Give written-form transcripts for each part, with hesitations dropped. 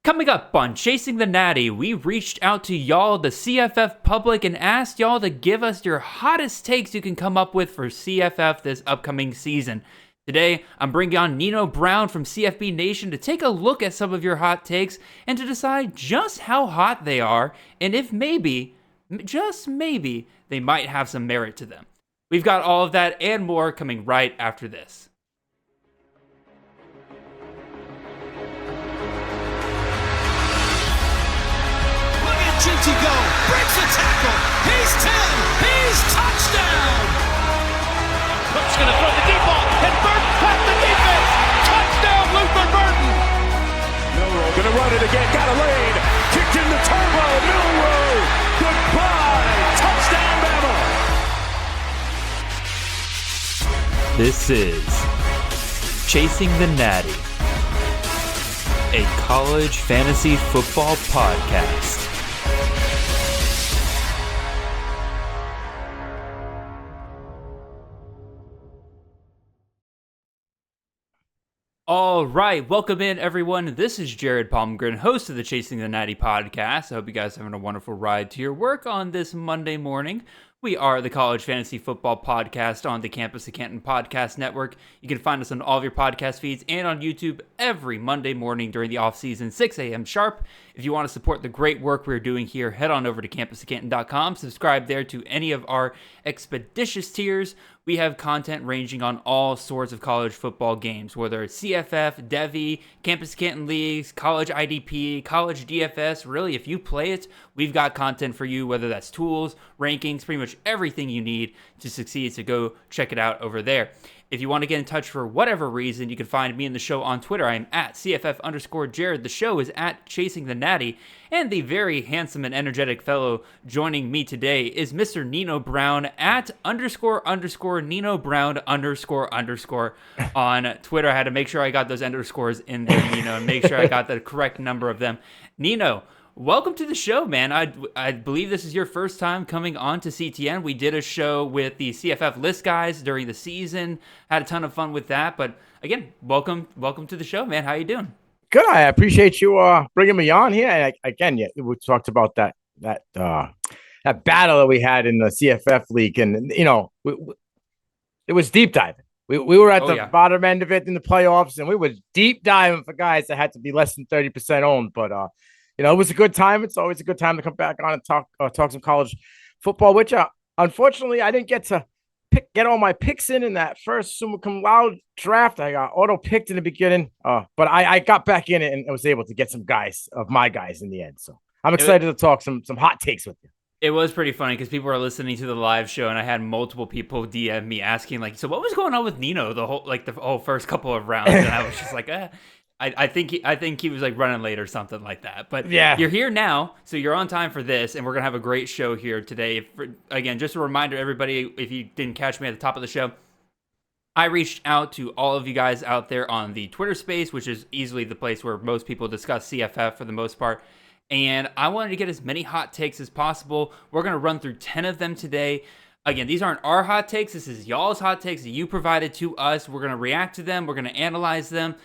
Coming up on Chasing the Natty, we reached out to y'all, the CFF Public, and asked y'all to give us your hottest takes you can come up with for CFF this upcoming season. Today, I'm bringing on Nino Brown from CFB Nation to take a look at some of your hot takes and to decide just how hot they are and if maybe, just maybe, they might have some merit to them. We've got all of that and more coming right after this. To go, breaks a tackle, he's 10, he's touchdown! Cook's gonna throw the deep ball, and Burton past the defense! Touchdown, Luther Burton! Milrow gonna run it again, got a lane, kicked in the turbo, Milrow! Goodbye, touchdown Bama! This is Chasing the Natty, a college fantasy football podcast. All right, welcome in, everyone. This is Jared Palmgren, host of the Chasing the Natty podcast. I hope you guys are having a wonderful ride to your work on this Monday morning. We are the College Fantasy Football Podcast on the Campus of Canton Podcast Network. You can find us on all of your podcast feeds and on YouTube every Monday morning during the off-season, 6 a.m. sharp. If you want to support the great work we're doing here, head on over to campusofcanton.com. Subscribe there to any of our expeditious tiers. We have content ranging on all sorts of college football games, whether it's CFF, Devy, Campus Canton Leagues, College IDP, College DFS. Really, if you play it, we've got content for you, whether that's tools, rankings, pretty much everything you need to succeed. So go check it out over there. If you want to get in touch for whatever reason, you can find me and the show on Twitter. I am at CFF_Jared. The show is at Chasing the Natty. And the very handsome and energetic fellow joining me today is Mr. Nino Brown at _Nino Brown _ on Twitter. I had to make sure I got those underscores in there, Nino, and make sure I got the correct number of them. Nino, welcome to the show, man. I believe this is your first time coming on to CTN. We did a show with the CFF list guys during the season. Had a ton of fun with that. But again, welcome to the show, man. How you doing? Good. I appreciate you bringing me on here. And we talked about that battle that we had in the CFF league, and it was deep diving. We were at the bottom end of it in the playoffs, and we were deep diving for guys that had to be less than 30% owned. But it was a good time. It's always a good time to come back on and talk some college football, which unfortunately I didn't get to get all my picks in that first summa cum laude draft. I got auto-picked in the beginning, but I got back in it and was able to get some of my guys in the end. So I'm excited to talk some hot takes with you. It was pretty funny because people were listening to the live show, and I had multiple people DM me asking, like, so what was going on with Nino the whole first couple of rounds? And I was just like, I think he was like running late or something like that. But yeah, you're here now, so you're on time for this, and we're gonna have a great show here today. Again, just a reminder, everybody, if you didn't catch me at the top of the show, I reached out to all of you guys out there on the Twitter space, which is easily the place where most people discuss CFF for the most part. And I wanted to get as many hot takes as possible. We're gonna run through 10 of them today. Again, these aren't our hot takes. This is y'all's hot takes that you provided to us. We're gonna react to them. We're gonna analyze them.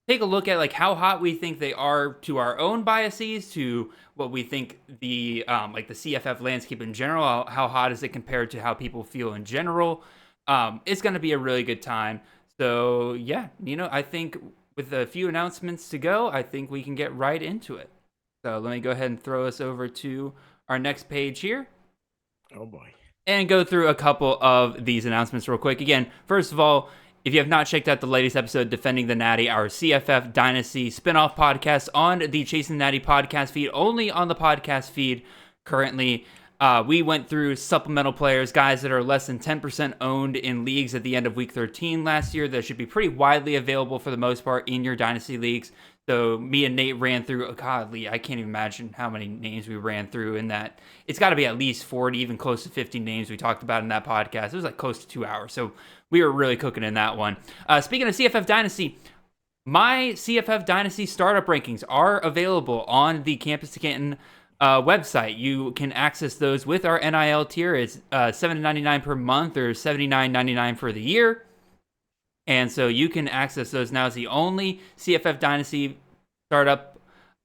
Take a look at like how hot we think they are to our own biases, to what we think the the CFF landscape in general. How hot is it compared to how people feel in general? It's going to be a really good time. So yeah, I think with a few announcements to go, I think we can get right into it. So let me go ahead and throw us over to our next page here. Oh boy. And go through a couple of these announcements real quick. Again, first of all, if you have not checked out the latest episode, Defending the Natty, our CFF Dynasty spinoff podcast on the Chasing the Natty podcast feed, only on the podcast feed currently, we went through supplemental players, guys that are less than 10% owned in leagues at the end of week 13 last year that should be pretty widely available for the most part in your Dynasty leagues. So me and Nate ran through, Lee, I can't even imagine how many names we ran through in that. It's got to be at least 40, even close to 50 names we talked about in that podcast. It was like close to 2 hours. So we were really cooking in that one. Speaking of CFF Dynasty, my CFF Dynasty startup rankings are available on the Campus to Canton website. You can access those with our NIL tier. It's $7.99 per month or $79.99 for the year. And so you can access those now. It's the only CFF Dynasty startup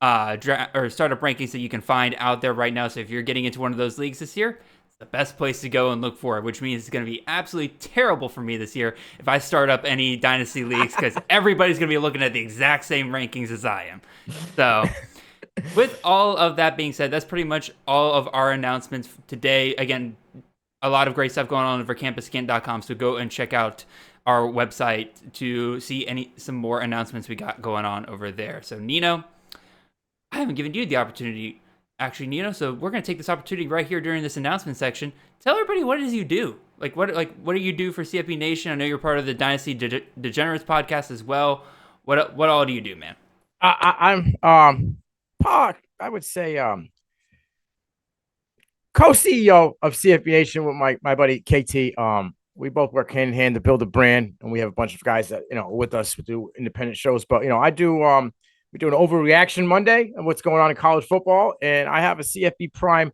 or startup rankings that you can find out there right now. So if you're getting into one of those leagues this year, it's the best place to go and look for it, which means it's going to be absolutely terrible for me this year if I start up any dynasty leagues, because everybody's going to be looking at the exact same rankings as I am. So with all of that being said, that's pretty much all of our announcements today. Again, a lot of great stuff going on over campuskent.com, so go and check out our website to see some more announcements we got going on over there. So Nino, I haven't given you the opportunity, actually, Nino. So we're going to take this opportunity right here during this announcement section. Tell everybody what it is you do. What do you do for CFP Nation? I know you're part of the Dynasty Degenerates podcast as well. What all do you do, man? I'm I would say co-CEO of CFP Nation with my buddy KT. We both work hand in hand to build a brand, and we have a bunch of guys that with us who do independent shows. But I do we do an overreaction Monday of what's going on in college football, and I have a CFB Prime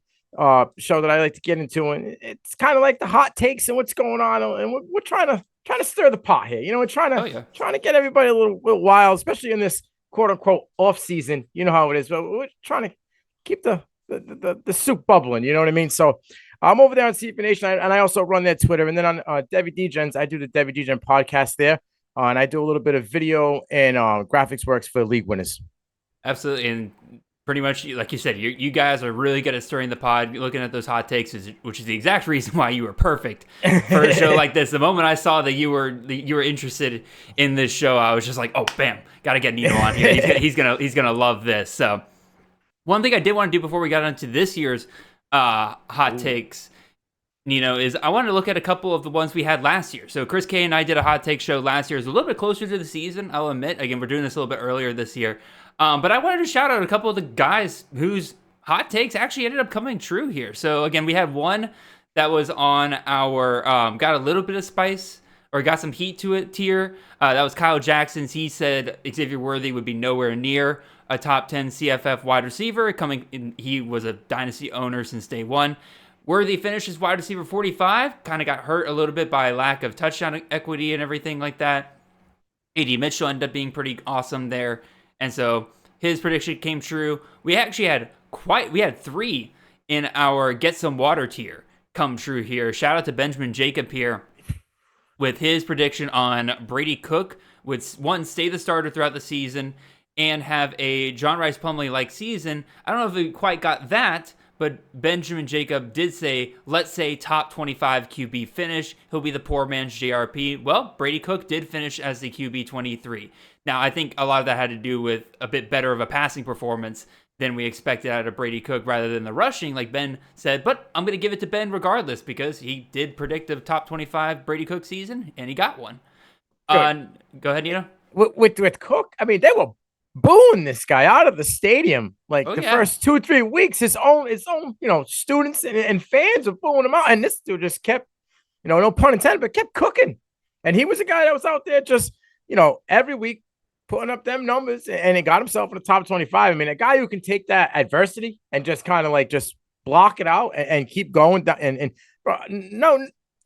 show that I like to get into, and it's kind of like the hot takes and what's going on, and we're trying to stir the pot here. We're trying to get everybody a little wild, especially in this quote unquote off season. You know how it is, but we're trying to keep the soup bubbling. You know what I mean? So I'm over there on CFP Nation, and I also run their Twitter, and then on Debbie Degens, I do the Debbie Degen podcast there. And I do a little bit of video and graphics works for league winners. Absolutely. And pretty much, like you said, you guys are really good at stirring the pod, looking at those hot takes, which is the exact reason why you were perfect for a show like this. The moment I saw that you were interested in this show, I was just like, oh, bam, got to get Nino on here. He's gonna love this. So one thing I did want to do before we got into this year's hot takes, Nino, is I wanted to look at a couple of the ones we had last year. So Chris K and I did a hot take show last year. It was a little bit closer to the season, I'll admit. Again, we're doing this a little bit earlier this year. But I wanted to shout out a couple of the guys whose hot takes actually ended up coming true here. So again, we had one that was on our got a little bit of spice or got some heat to it tier. That was Kyle Jackson's. He said Xavier Worthy would be nowhere near a top 10 CFF wide receiver. He was a dynasty owner since day one. Worthy finished as wide receiver 45, kind of got hurt a little bit by lack of touchdown equity and everything like that. A.D. Mitchell ended up being pretty awesome there, and so his prediction came true. We actually had three in our Get Some Water tier come true here. Shout out to Benjamin Jacob here with his prediction on Brady Cook would, one, stay the starter throughout the season and have a John Rice Plumlee-like season. I don't know if we quite got that, but Benjamin Jacob did say, let's say top 25 QB finish. He'll be the poor man's JRP. Well, Brady Cook did finish as the QB 23. Now, I think a lot of that had to do with a bit better of a passing performance than we expected out of Brady Cook rather than the rushing, like Ben said. But I'm going to give it to Ben regardless because he did predict a top 25 Brady Cook season, and he got one. Go ahead, Nino. With Cook, I mean, they were booing this guy out of the stadium first 2-3 weeks. His own students and fans were booing him out, and this dude just kept, no pun intended, but kept cooking. And he was a guy that was out there just every week putting up them numbers, and he got himself in the top 25. I mean, a guy who can take that adversity and just kind of just block it out and keep going down. And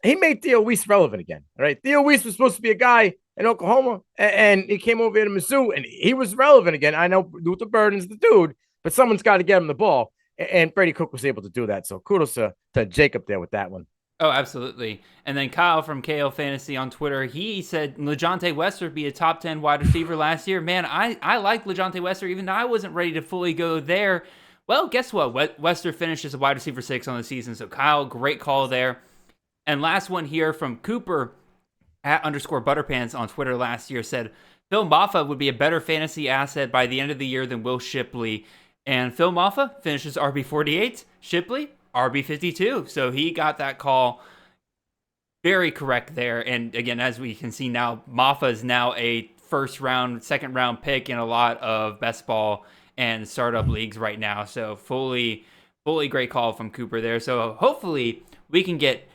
he made Theo Weiss relevant again. Right, Theo Weiss was supposed to be a guy in Oklahoma, and he came over here to Mizzou, and he was relevant again. I know Luther Burden's the dude, but someone's got to get him the ball, and Brady Cook was able to do that. So kudos to Jacob there with that one. Oh, absolutely. And then Kyle from KL Fantasy on Twitter, he said LeJontay Wester would be a top 10 wide receiver last year. Man, I like LeJontay Wester, even though I wasn't ready to fully go there. Well, guess what? Wester finished as a wide receiver 6 on the season. So Kyle, great call there. And last one here from Cooper @_Butterpants on Twitter last year said Phil Maffa would be a better fantasy asset by the end of the year than Will Shipley. And Phil Maffa finishes RB48, Shipley RB52. So he got that call very correct there. And again, as we can see now, Maffa is now a first round, second round pick in a lot of best ball and startup leagues right now. So fully great call from Cooper there. So hopefully we can get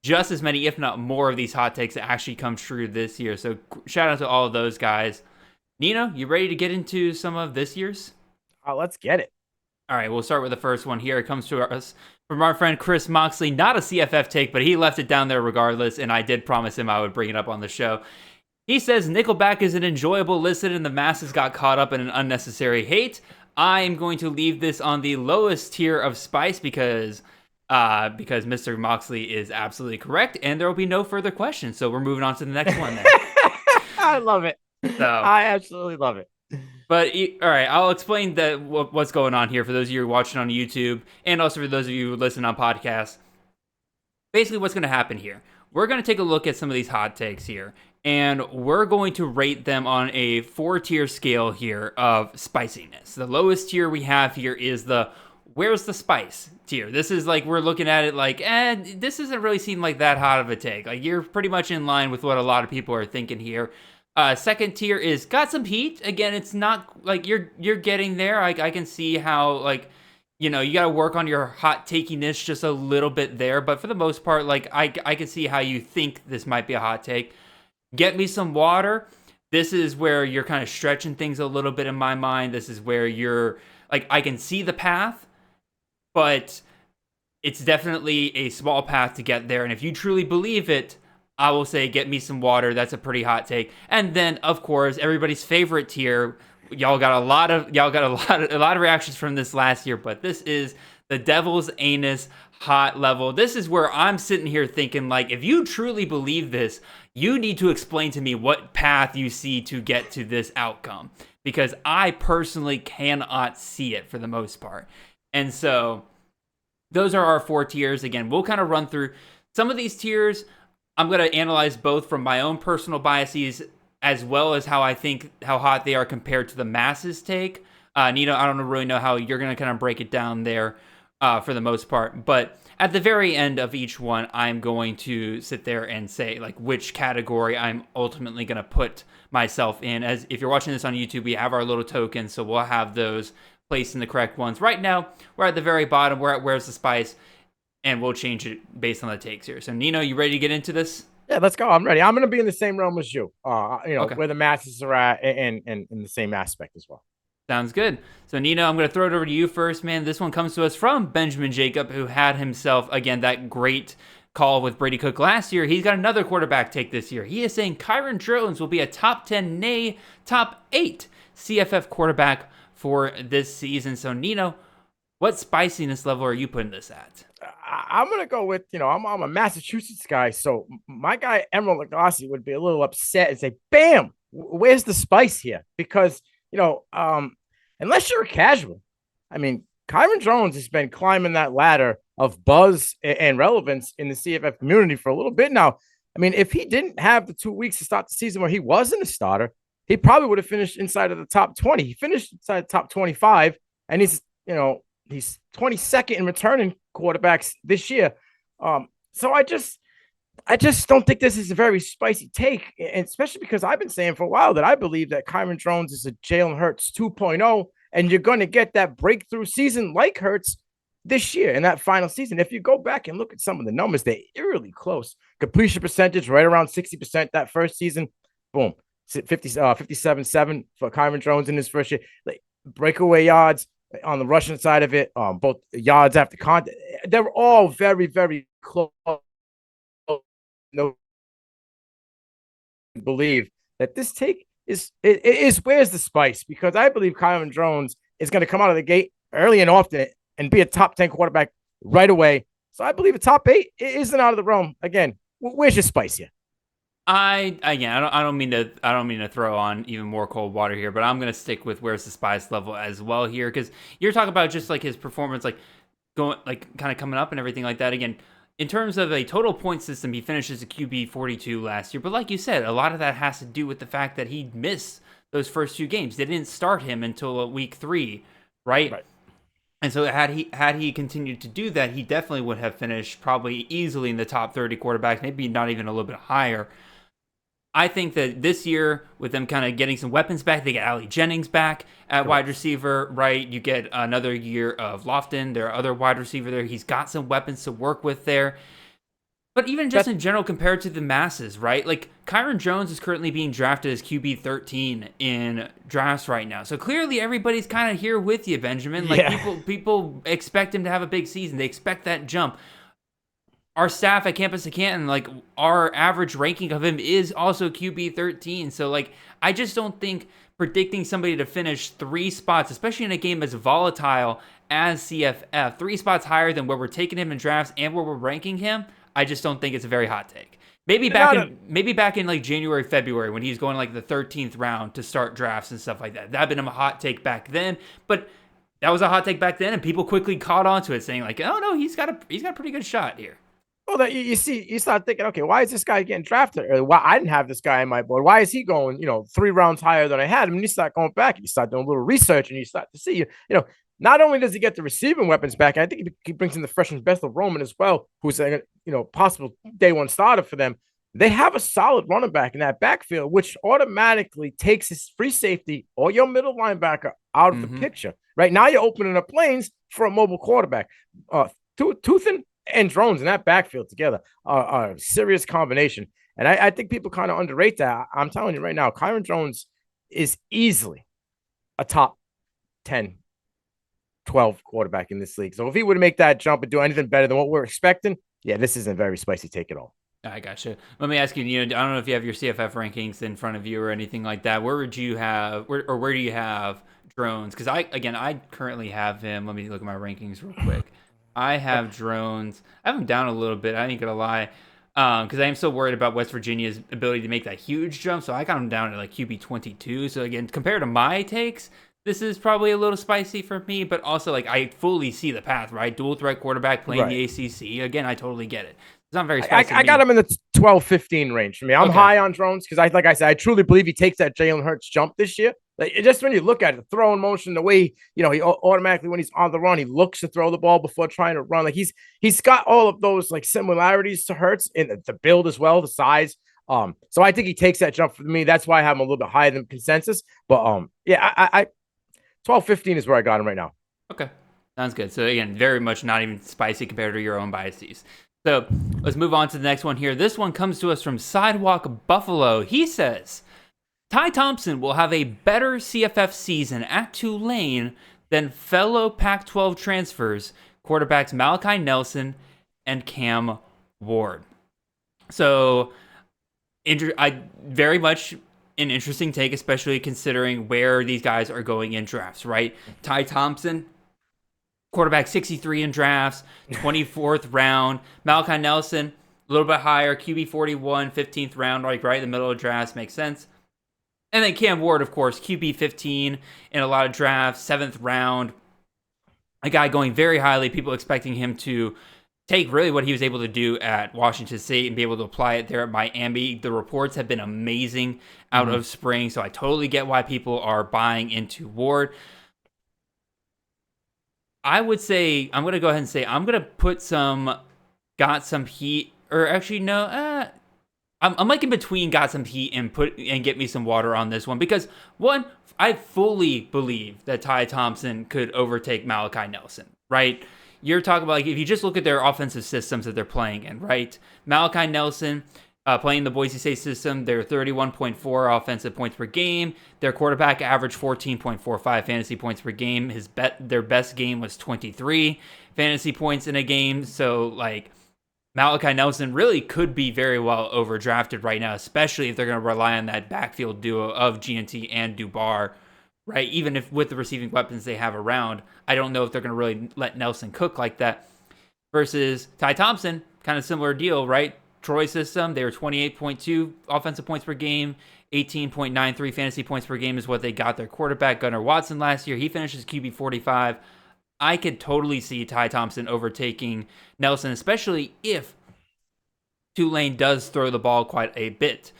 just as many, if not more, of these hot takes that actually come true this year. So shout out to all of those guys. Nino, you ready to get into some of this year's? Let's get it. All right, we'll start with the first one here. It comes to us from our friend Chris Moxley. Not a CFF take, but he left it down there regardless, and I did promise him I would bring it up on the show. He says Nickelback is an enjoyable listen, and the masses got caught up in an unnecessary hate. I am going to leave this on the lowest tier of spice because Mr. Moxley is absolutely correct, and there will be no further questions. So we're moving on to the next one. There, I love it. so I absolutely love it. But all right, I'll explain what's going on here for those of you watching on YouTube, and also for those of you who listen on podcasts. Basically, what's going to happen here? We're going to take a look at some of these hot takes here, and we're going to rate them on a 4-tier scale here of spiciness. The lowest tier we have here is the where's the spice tier. This is like, we're looking at it like, this doesn't really seem like that hot of a take. Like, you're pretty much in line with what a lot of people are thinking here. Second tier is got some heat. Again, it's not like you're getting there. I can see how, like, you know, you got to work on your hot takiness just a little bit there. But for the most part, like, I can see how you think this might be a hot take. Get me some water. This is where you're kind of stretching things a little bit in my mind. This is where you're like, I can see the path, but it's definitely a small path to get there. And if you truly believe it, I will say get me some water. That's a pretty hot take. And then, of course, everybody's favorite tier. Y'all got a lot of reactions from this last year, but this is the devil's anus hot level. This is where I'm sitting here thinking, like, if you truly believe this, you need to explain to me what path you see to get to this outcome, because I personally cannot see it for the most part. And so those are our 4 tiers. Again, we'll kind of run through some of these tiers. I'm going to analyze both from my own personal biases as well as how I think how hot they are compared to the masses take. Nino, I don't really know how you're going to kind of break it down there for the most part. But at the very end of each one, I'm going to sit there and say, like, which category I'm ultimately going to put myself in. As if you're watching this on YouTube, we have our little tokens, so we'll have those placed in the correct ones. Right now, we're at the very bottom. We're at Where's the Spice? And we'll change it based on the takes here. So, Nino, you ready to get into this? Yeah, let's go. I'm ready. I'm going to be in the same realm as you. Okay. Where the masses are at, and in the same aspect as well. Sounds good. So, Nino, I'm going to throw it over to you first, man. This one comes to us from Benjamin Jacob, who had himself, again, that great call with Brady Cook last year. He's got another quarterback take this year. He is saying Kyron Jones will be a top 10, nay, top 8 CFF quarterback for this season. So, Nino, what spiciness level are you putting this at? I'm going to go with, I'm a Massachusetts guy. So my guy, Emerald Lagasse, would be a little upset and say, bam, where's the spice here? Because, unless you're a casual, I mean, Kyron Jones has been climbing that ladder of buzz and relevance in the CFF community for a little bit now. I mean, if he didn't have the 2 weeks to start the season where he wasn't a starter, he probably would have finished inside of the top 20. He finished inside the top 25, and he's 22nd in returning quarterbacks this year. So I just don't think this is a very spicy take, and especially because I've been saying for a while that I believe that Kyron Jones is a Jalen Hurts 2.0, and you're going to get that breakthrough season like Hurts this year in that final season. If you go back and look at some of the numbers, they're eerily close. Completion percentage right around 60% that first season. Boom. 57.7 for Kyron Jones in his first year. Like, breakaway yards on the rushing side of it, both yards after contact, they're all very, very close. No, believe that this take is where's the spice? Because I believe Kyron Jones is going to come out of the gate early and often and be a top 10 quarterback right away. So I believe a top 8 isn't out of the realm. Again, where's your spice here? I don't mean to throw on even more cold water here, but I'm gonna stick with where's the spice level as well here, because you're talking about just like his performance, like going, like kind of coming up and everything like that. Again, in terms of a total point system, he finishes a QB 42 last year, but like you said, a lot of that has to do with the fact that he missed those first 2 games. They didn't start him until week 3, right? And so had he continued to do that, he definitely would have finished probably easily in the top 30 quarterbacks, maybe not even a little bit higher. I think that this year, with them kind of getting some weapons back, they get Ali Jennings back at wide receiver, right? You get another year of Lofton, their other wide receiver there. He's got some weapons to work with there. But even just in general, compared to the masses, right? Like, Kyron Jones is currently being drafted as QB 13 in drafts right now. So clearly everybody's kind of here with you, Benjamin. Like, people expect him to have a big season. They expect that jump. Our staff at Campus of Canton, like, our average ranking of him is also QB 13. So, like, I just don't think predicting somebody to finish 3 spots, especially in a game as volatile as CFF, 3 spots higher than where we're taking him in drafts and where we're ranking him, I just don't think it's a very hot take. Maybe back in like January, February when he's going like the 13th round to start drafts and stuff like that. That'd been a hot take back then, but that was a hot take back then, and people quickly caught on to it, saying like, "Oh no, he's got a pretty good shot here." Well, that you start thinking, okay, why is this guy getting drafted? Or why I didn't have this guy on my board? Why is he going, 3 rounds higher than I had him? And you start going back, and you start doing a little research, and you start to see, not only does he get the receiving weapons back, I think he brings in the fresh and best of Roman as well, who's a possible day 1 starter for them. They have a solid running back in that backfield, which automatically takes his free safety or your middle linebacker out of the picture. Right now, you're opening up lanes for a mobile quarterback. Toothin and Drones in that backfield together are a serious combination. And I think people kind of underrate that. I'm telling you right now, Kyron Drones is easily a top 10, 12 quarterback in this league. So if he were to make that jump and do anything better than what we're expecting, yeah, this isn't a very spicy take at all. I gotcha. Let me ask you, I don't know if you have your CFF rankings in front of you or anything like that. Where do you have Drones? Because I currently have him. Let me look at my rankings real quick. I have Drones. I have him down a little bit. I ain't gonna lie, because I am so worried about West Virginia's ability to make that huge jump. So I got him down to like QB 22. So again, compared to my takes, this is probably a little spicy for me. But also, like, I fully see the path. Right, dual threat quarterback playing the ACC. Again, I totally get it. It's not very spicy. I got him in the 12-15 range for me. I'm high on Drones because like I said, I truly believe he takes that Jalen Hurts jump this year. Like, just when you look at it, the throwing motion, the way, he automatically, when he's on the run, he looks to throw the ball before trying to run. Like, he's got all of those like similarities to Hurts in the build as well, the size. So I think he takes that jump for me. That's why I have him a little bit higher than consensus. But I 12-15 is where I got him right now. Okay. Sounds good. So again, very much not even spicy compared to your own biases. So let's move on to the next one here. This one comes to us from Sidewalk Buffalo. He says, Ty Thompson will have a better CFF season at Tulane than fellow Pac-12 transfers, quarterbacks Malachi Nelson and Cam Ward. So, very much an interesting take, especially considering where these guys are going in drafts, right? Ty Thompson, quarterback 63 in drafts, 24th round. Malachi Nelson, a little bit higher, QB 41, 15th round, like right in the middle of drafts, makes sense. And then Cam Ward, of course, QB 15 in a lot of drafts, 7th round. A guy going very highly, people expecting him to take really what he was able to do at Washington State and be able to apply it there at Miami. The reports have been amazing out of spring, so I totally get why people are buying into Ward. I would say, I'm going to go ahead and say, I'm going to put got some heat, or actually, no, I'm like in between got some heat and get me some water on this one, because one, I fully believe that Ty Thompson could overtake Malachi Nelson, right? You're talking about, like, if you just look at their offensive systems that they're playing in, right? Malachi Nelson, playing the Boise State system, they're 31.4 offensive points per game. Their quarterback averaged 14.45 fantasy points per game. Their best game was 23 fantasy points in a game. So, like, Malachi Nelson really could be very well overdrafted right now, especially if they're going to rely on that backfield duo of GNT and Dubar, right? Even if with the receiving weapons they have around, I don't know if they're going to really let Nelson cook like that. Versus Ty Thompson, kind of similar deal, right? Troy system, they were 28.2 offensive points per game, 18.93 fantasy points per game is what they got their quarterback, Gunnar Watson, last year. He finishes QB 45. I could totally see Ty Thompson overtaking Nelson, especially if Tulane does throw the ball quite a bit.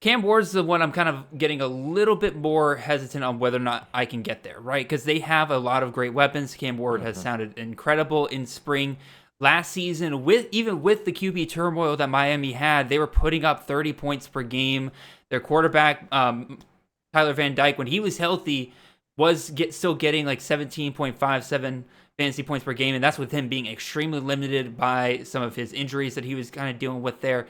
Cam Ward's the one I'm kind of getting a little bit more hesitant on whether or not I can get there, right? Because they have a lot of great weapons. Cam Ward has sounded incredible in spring. Last season, even with the QB turmoil that Miami had, they were putting up 30 points per game. Their quarterback, Tyler Van Dyke, when he was healthy, was still getting like 17.57 fantasy points per game, and that's with him being extremely limited by some of his injuries that he was kind of dealing with there.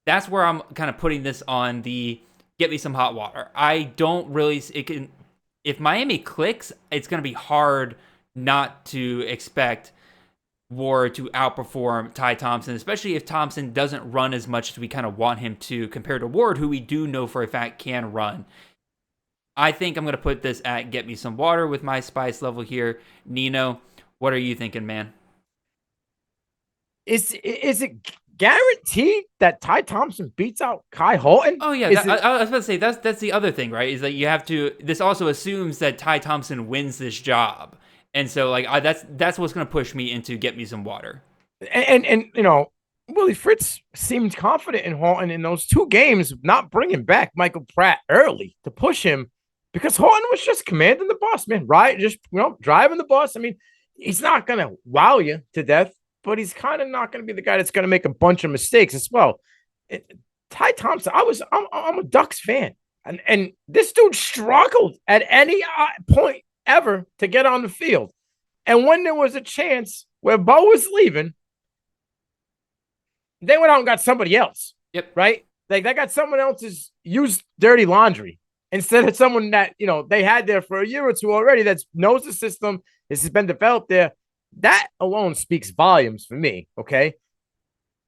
That's where I'm kind of putting this on the get me some hot water. I don't really, if Miami clicks, it's going to be hard not to expect Ward to outperform Ty Thompson, especially if Thompson doesn't run as much as we kind of want him to compared to Ward, who we do know for a fact can run. I think I'm going to put this at get me some water with my spice level here. Nino, what are you thinking, man? Is it guaranteed that Ty Thompson beats out Kai Horton? Oh yeah, I was about to say that's the other thing, right? Is that you have to. This also assumes that Ty Thompson wins this job, and so like that's what's going to push me into get me some water. And Willie Fritz seemed confident in Horton in those 2 games, not bringing back Michael Pratt early to push him because Horton was just commanding the bus, man. Right, just driving the bus. I mean, he's not going to wow you to death, but he's kind of not going to be the guy that's going to make a bunch of mistakes as well. Ty Thompson, I'm a Ducks fan, and this dude struggled at any point ever to get on the field. And when there was a chance where Bo was leaving, they went out and got somebody else. Yep. Right? Like they got someone else's used dirty laundry instead of someone that, they had there for a year or 2 already that knows the system. This has been developed there. That alone speaks volumes for me. Okay.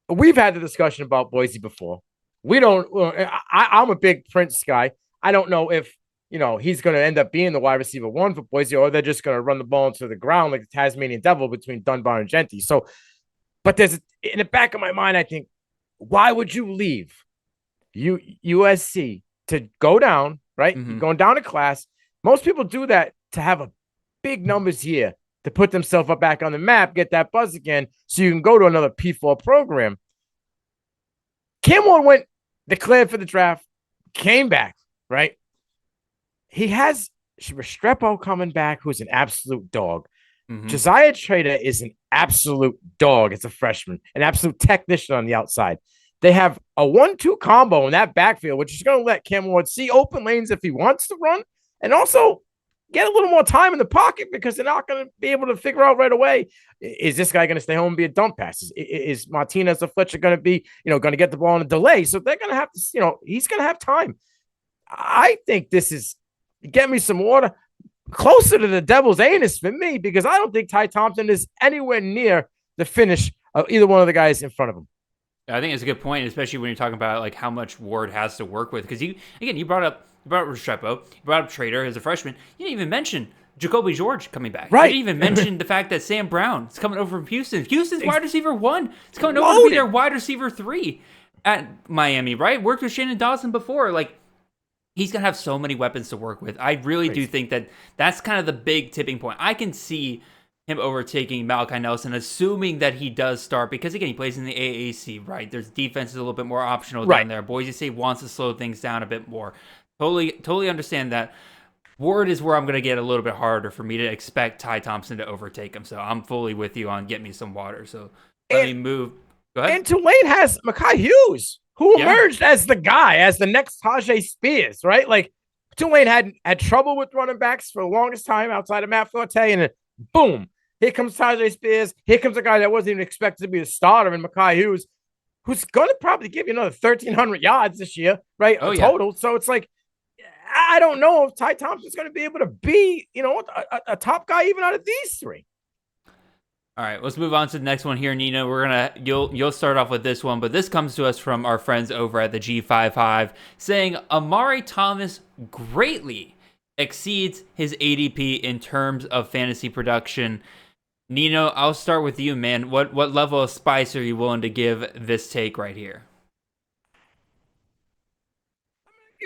We've had the discussion about Boise before. I'm a big Prince guy. I don't know if, he's going to end up being the wide receiver 1 for Boise, or they're just going to run the ball into the ground like the Tasmanian devil between Dunbar and Genty. So, but there's in the back of my mind, I think, why would you leave USC to go down, right? Mm-hmm. Going down to class. Most people do that to have a big numbers year, to put themselves up back on the map, get that buzz again, so you can go to another P4 program. Cam Ward went, declared for the draft, came back, right? He has Restrepo coming back, who's an absolute dog. Mm-hmm. Josiah Trader is an absolute dog as a freshman, an absolute technician on the outside. They have a 1-2 combo in that backfield, which is going to let Cam Ward see open lanes if he wants to run, and also get a little more time in the pocket because they're not going to be able to figure out right away, is this guy going to stay home and be a dump pass? Is Martinez or Fletcher going to be, going to get the ball on a delay? So they're going to have to, he's going to have time. I think this is get me some water closer to the devil's anus for me, because I don't think Ty Thompson is anywhere near the finish of either one of the guys in front of him. I think it's a good point, especially when you're talking about like how much Ward has to work with. Because you brought up Restrepo, you brought up Trader as a freshman. You didn't even mention Jacoby George coming back. Right. You didn't even mention the fact that Sam Brown is coming over from Houston. Houston's wide receiver 1. It's coming over to be their wide receiver 3 at Miami, right? Worked with Shannon Dawson before. Like, he's going to have so many weapons to work with. I really do think that that's kind of the big tipping point. I can see him overtaking Malachi Nelson, assuming that he does start, because again, he plays in the AAC, right? There's defense is a little bit more optional down there. Boise State wants to slow things down a bit more. Totally understand that. Ward is where I'm going to get a little bit harder for me to expect Ty Thompson to overtake him. So I'm fully with you on get me some water. So let me move. Go ahead. And Tulane has Mekhi Hughes, who emerged as the guy, as the next Tajay Spears, right? Like, Tulane had trouble with running backs for the longest time outside of Matt Forte, and then boom, here comes Tajay Spears. Here comes a guy that wasn't even expected to be the starter in Mekhi Hughes, who's going to probably give you another 1,300 yards this year, right? Total. So it's like, I don't know if Ty Thompson's going to be able to be, a top guy even out of these 3. All right, let's move on to the next one here, Nina. You'll start off with this one, but this comes to us from our friends over at the G55 saying Amari Thomas greatly exceeds his ADP in terms of fantasy production. Nino, I'll start with you, man. What level of spice are you willing to give this take right here?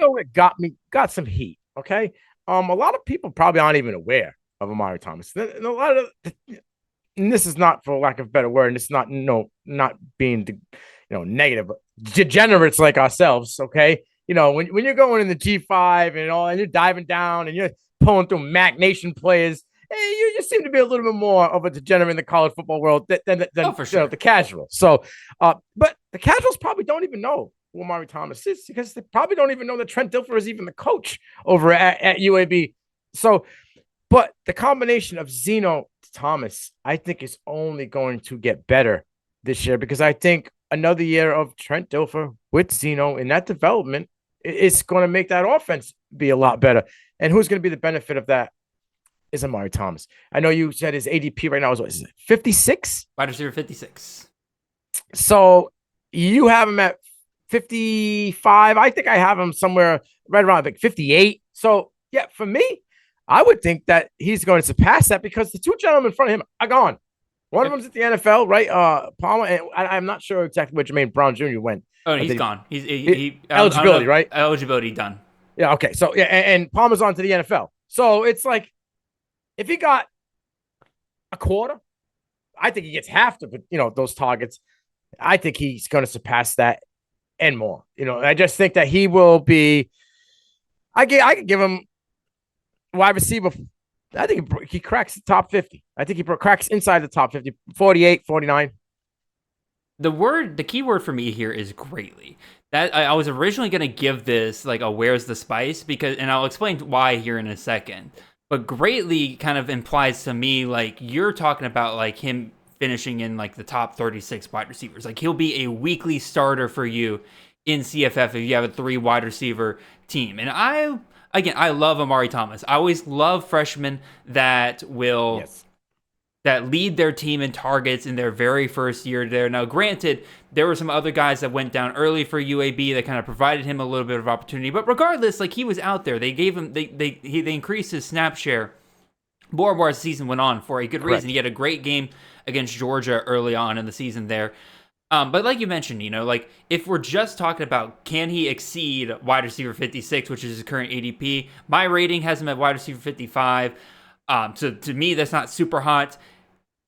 It got some heat. Okay. A lot of people probably aren't even aware of Amari Thomas. And a lot of, and this is not for lack of a better word, and it's not being negative, but degenerates like ourselves. Okay. When you're going in the G5 and you're diving down and you're pulling through Mac Nation players, you just seem to be a little bit more of a degenerate in the college football world than for sure. The casual. So, but the casuals probably don't even know who Amari Thomas is, because they probably don't even know that Trent Dilfer is even the coach over at UAB. So, but the combination of Zeno Thomas, I think, is only going to get better this year, because I think another year of Trent Dilfer with Zeno in that development is going to make that offense be a lot better. And who's going to be the benefit of that is Amari Thomas. I know you said his ADP right now is 56? Wide receiver 56. So you have him at 55. I think I have him somewhere right around like 58. So Yeah, for me, I would think that he's going to surpass that because the two gentlemen in front of him are gone. One of them's at the NFL, right? Palmer, and I'm not sure exactly where Jermaine Brown Jr. went. Oh, he's gone. He eligibility, right? Eligibility done. Yeah, okay. So yeah, and Palmer's on to the NFL. So it's like if he got a quarter, I think he gets half of those targets. I think he's going to surpass that and more. I just think that he will be. I could give him wide receiver. I think he cracks the top 50. I think he cracks inside the top 50, 48, 49. The key word for me here is greatly. That I was originally going to give this like a where's the spice and I'll explain why here in a second. But greatly kind of implies to me like you're talking about like him finishing in like the top 36 wide receivers. Like he'll be a weekly starter for you in CFF if you have a 3 wide receiver team. And I love Amari Thomas. I always love freshmen that will that lead their team in targets in their very first year there. Now, granted, there were some other guys that went down early for UAB that kind of provided him a little bit of opportunity. But regardless, like he was out there. They gave him they increased his snap share more and more as the season went on for a good reason. He had a great game against Georgia early on in the season there. But like you mentioned, like if we're just talking about can he exceed wide receiver 56, which is his current ADP, my rating has him at wide receiver 55. So to me, that's not super hot.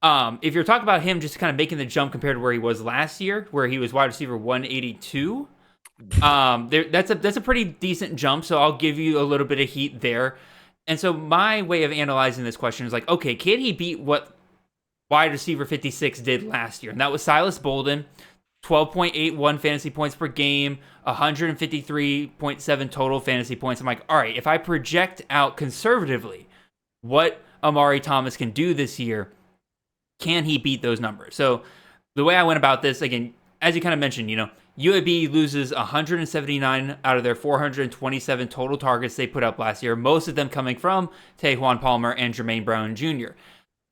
If you're talking about him just kind of making the jump compared to where he was last year, where he was wide receiver 182, that's a pretty decent jump. So I'll give you a little bit of heat there. And so my way of analyzing this question is like, okay, can he beat what wide receiver 56 did last year? And that was Silas Bolden, 12.81 fantasy points per game, 153.7 total fantasy points. I'm like, all right, if I project out conservatively what Amari Thomas can do this year, can he beat those numbers? So the way I went about this, again, as you kind of mentioned, UAB loses 179 out of their 427 total targets they put up last year, most of them coming from Taquan Palmer and Jermaine Brown Jr.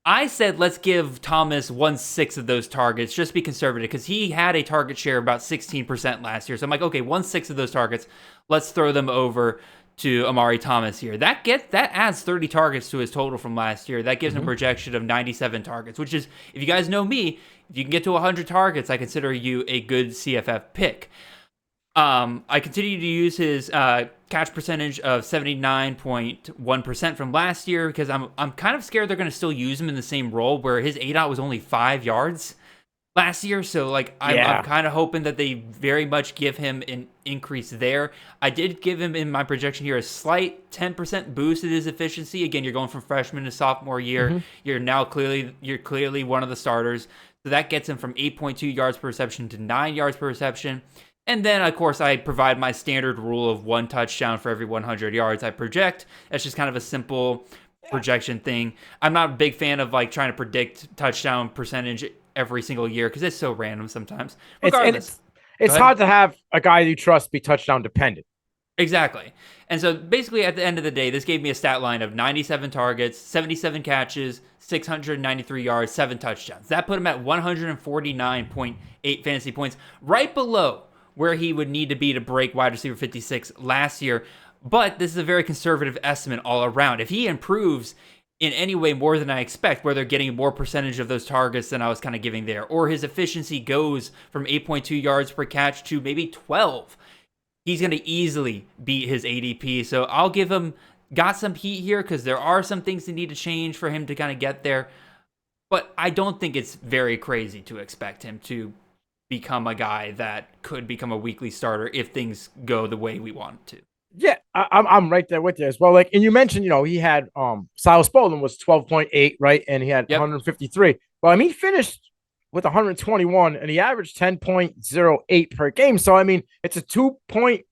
I said, let's give Thomas 1/6 of those targets, just be conservative, because he had a target share of about 16% last year. So I'm like, okay, 1/6 of those targets, let's throw them over to Amari Thomas here. That adds 30 targets to his total from last year. That gives him a projection of 97 targets, which is, if you guys know me, if you can get to 100 targets, I consider you a good CFF pick. I continue to use his catch percentage of 79.1% from last year because I'm kind of scared they're going to still use him in the same role where his ADOT was only 5 yards last year. So I'm kind of hoping that they very much give him an increase there. I did give him in my projection here a slight 10% boost in his efficiency. Again, you're going from freshman to sophomore year. You're clearly one of the starters. So that gets him from 8.2 yards per reception to 9 yards per reception. And then, of course, I provide my standard rule of 1 touchdown for every 100 yards I project. That's just kind of a simple projection thing. I'm not a big fan of trying to predict touchdown percentage every single year because it's so random sometimes. Regardless, it's hard to have a guy you trust be touchdown dependent. Exactly. And so basically at the end of the day, this gave me a stat line of 97 targets, 77 catches, 693 yards, 7 touchdowns. That put him at 149.8 fantasy points, right below where he would need to be to break wide receiver 56 last year. But this is a very conservative estimate all around. If he improves in any way more than I expect, where they're getting more percentage of those targets than I was kind of giving there, or his efficiency goes from 8.2 yards per catch to maybe 12, he's going to easily beat his ADP. So I'll give him, got some heat here because there are some things that need to change for him to kind of get there. But I don't think it's very crazy to expect him to become a guy that could become a weekly starter if things go the way we want it to. Yeah, I'm right there with you as well. And you mentioned, he had Silas Bolden was 12.8, right? And he had 153. Well, he finished with 121 and he averaged 10.08 per game. So it's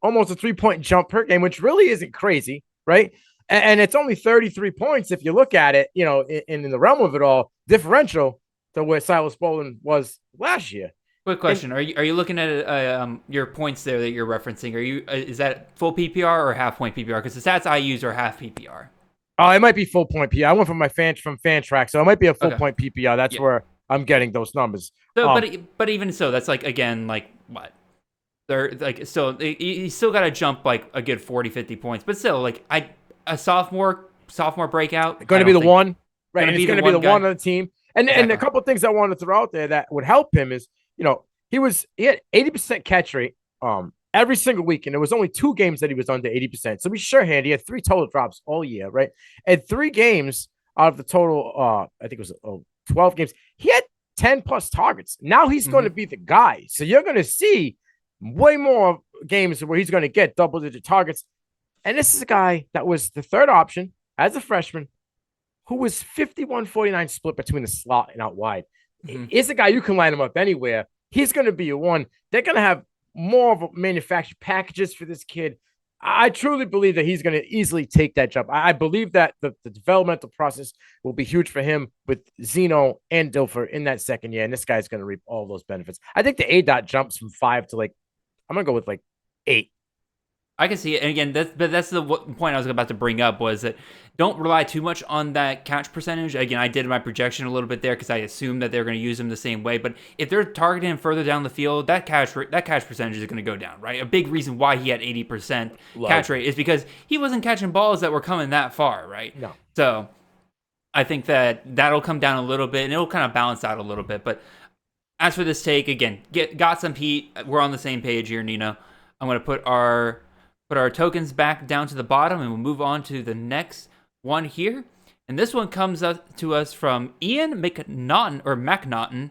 almost a 3-point jump per game, which really isn't crazy, right? And it's only 33 points if you look at it, in the realm of it all, differential to where Silas Bolden was last year. Quick question: Are you looking at your points there that you're referencing? Is that full PPR or half point PPR? Because the stats I use are half PPR. Oh, it might be full point PPR. I went from FanTrack, so it might be a full point PPR. That's where I'm getting those numbers. So, but even so, that's what? They're still he still got to jump a good 40-50 points, but still I a sophomore breakout. Going to be the one, right? And it's going to be the one on the team. And Exactly. and a couple of things I wanted to throw out there that would help him is, he had 80% catch rate every single week, and there was only 2 games that he was under 80%. So he's sure-handed. He had 3 total drops all year, right? And 3 games out of the total, I think it was 12 games, he had 10 plus targets. Now he's going to be the guy. So you're going to see way more games where he's going to get double-digit targets. And this is a guy that was the third option as a freshman, who was 51-49 split between the slot and out wide. He's a guy you can line him up anywhere. He's going to be a one. They're going to have more of a manufactured packages for this kid. I truly believe that he's going to easily take that jump. I believe that the developmental process will be huge for him with Zeno and Dilfer in that second year, and this guy's going to reap all those benefits. I think the A-dot jumps from 5 to I'm going to go with 8. I can see it. And again, that's the point I was about to bring up, was that don't rely too much on that catch percentage. Again, I did my projection a little bit there because I assumed that they're going to use him the same way. But if they're targeting him further down the field, that catch percentage is going to go down, right? A big reason why he had 80% catch rate is because he wasn't catching balls that were coming that far, right? No. So I think that'll come down a little bit, and it'll kind of balance out a little bit. But as for this take, again, got some heat. We're on the same page here, Nino. I'm going to put our tokens back down to the bottom, and we'll move on to the next one here. And this one comes up to us from Ian McNaughton.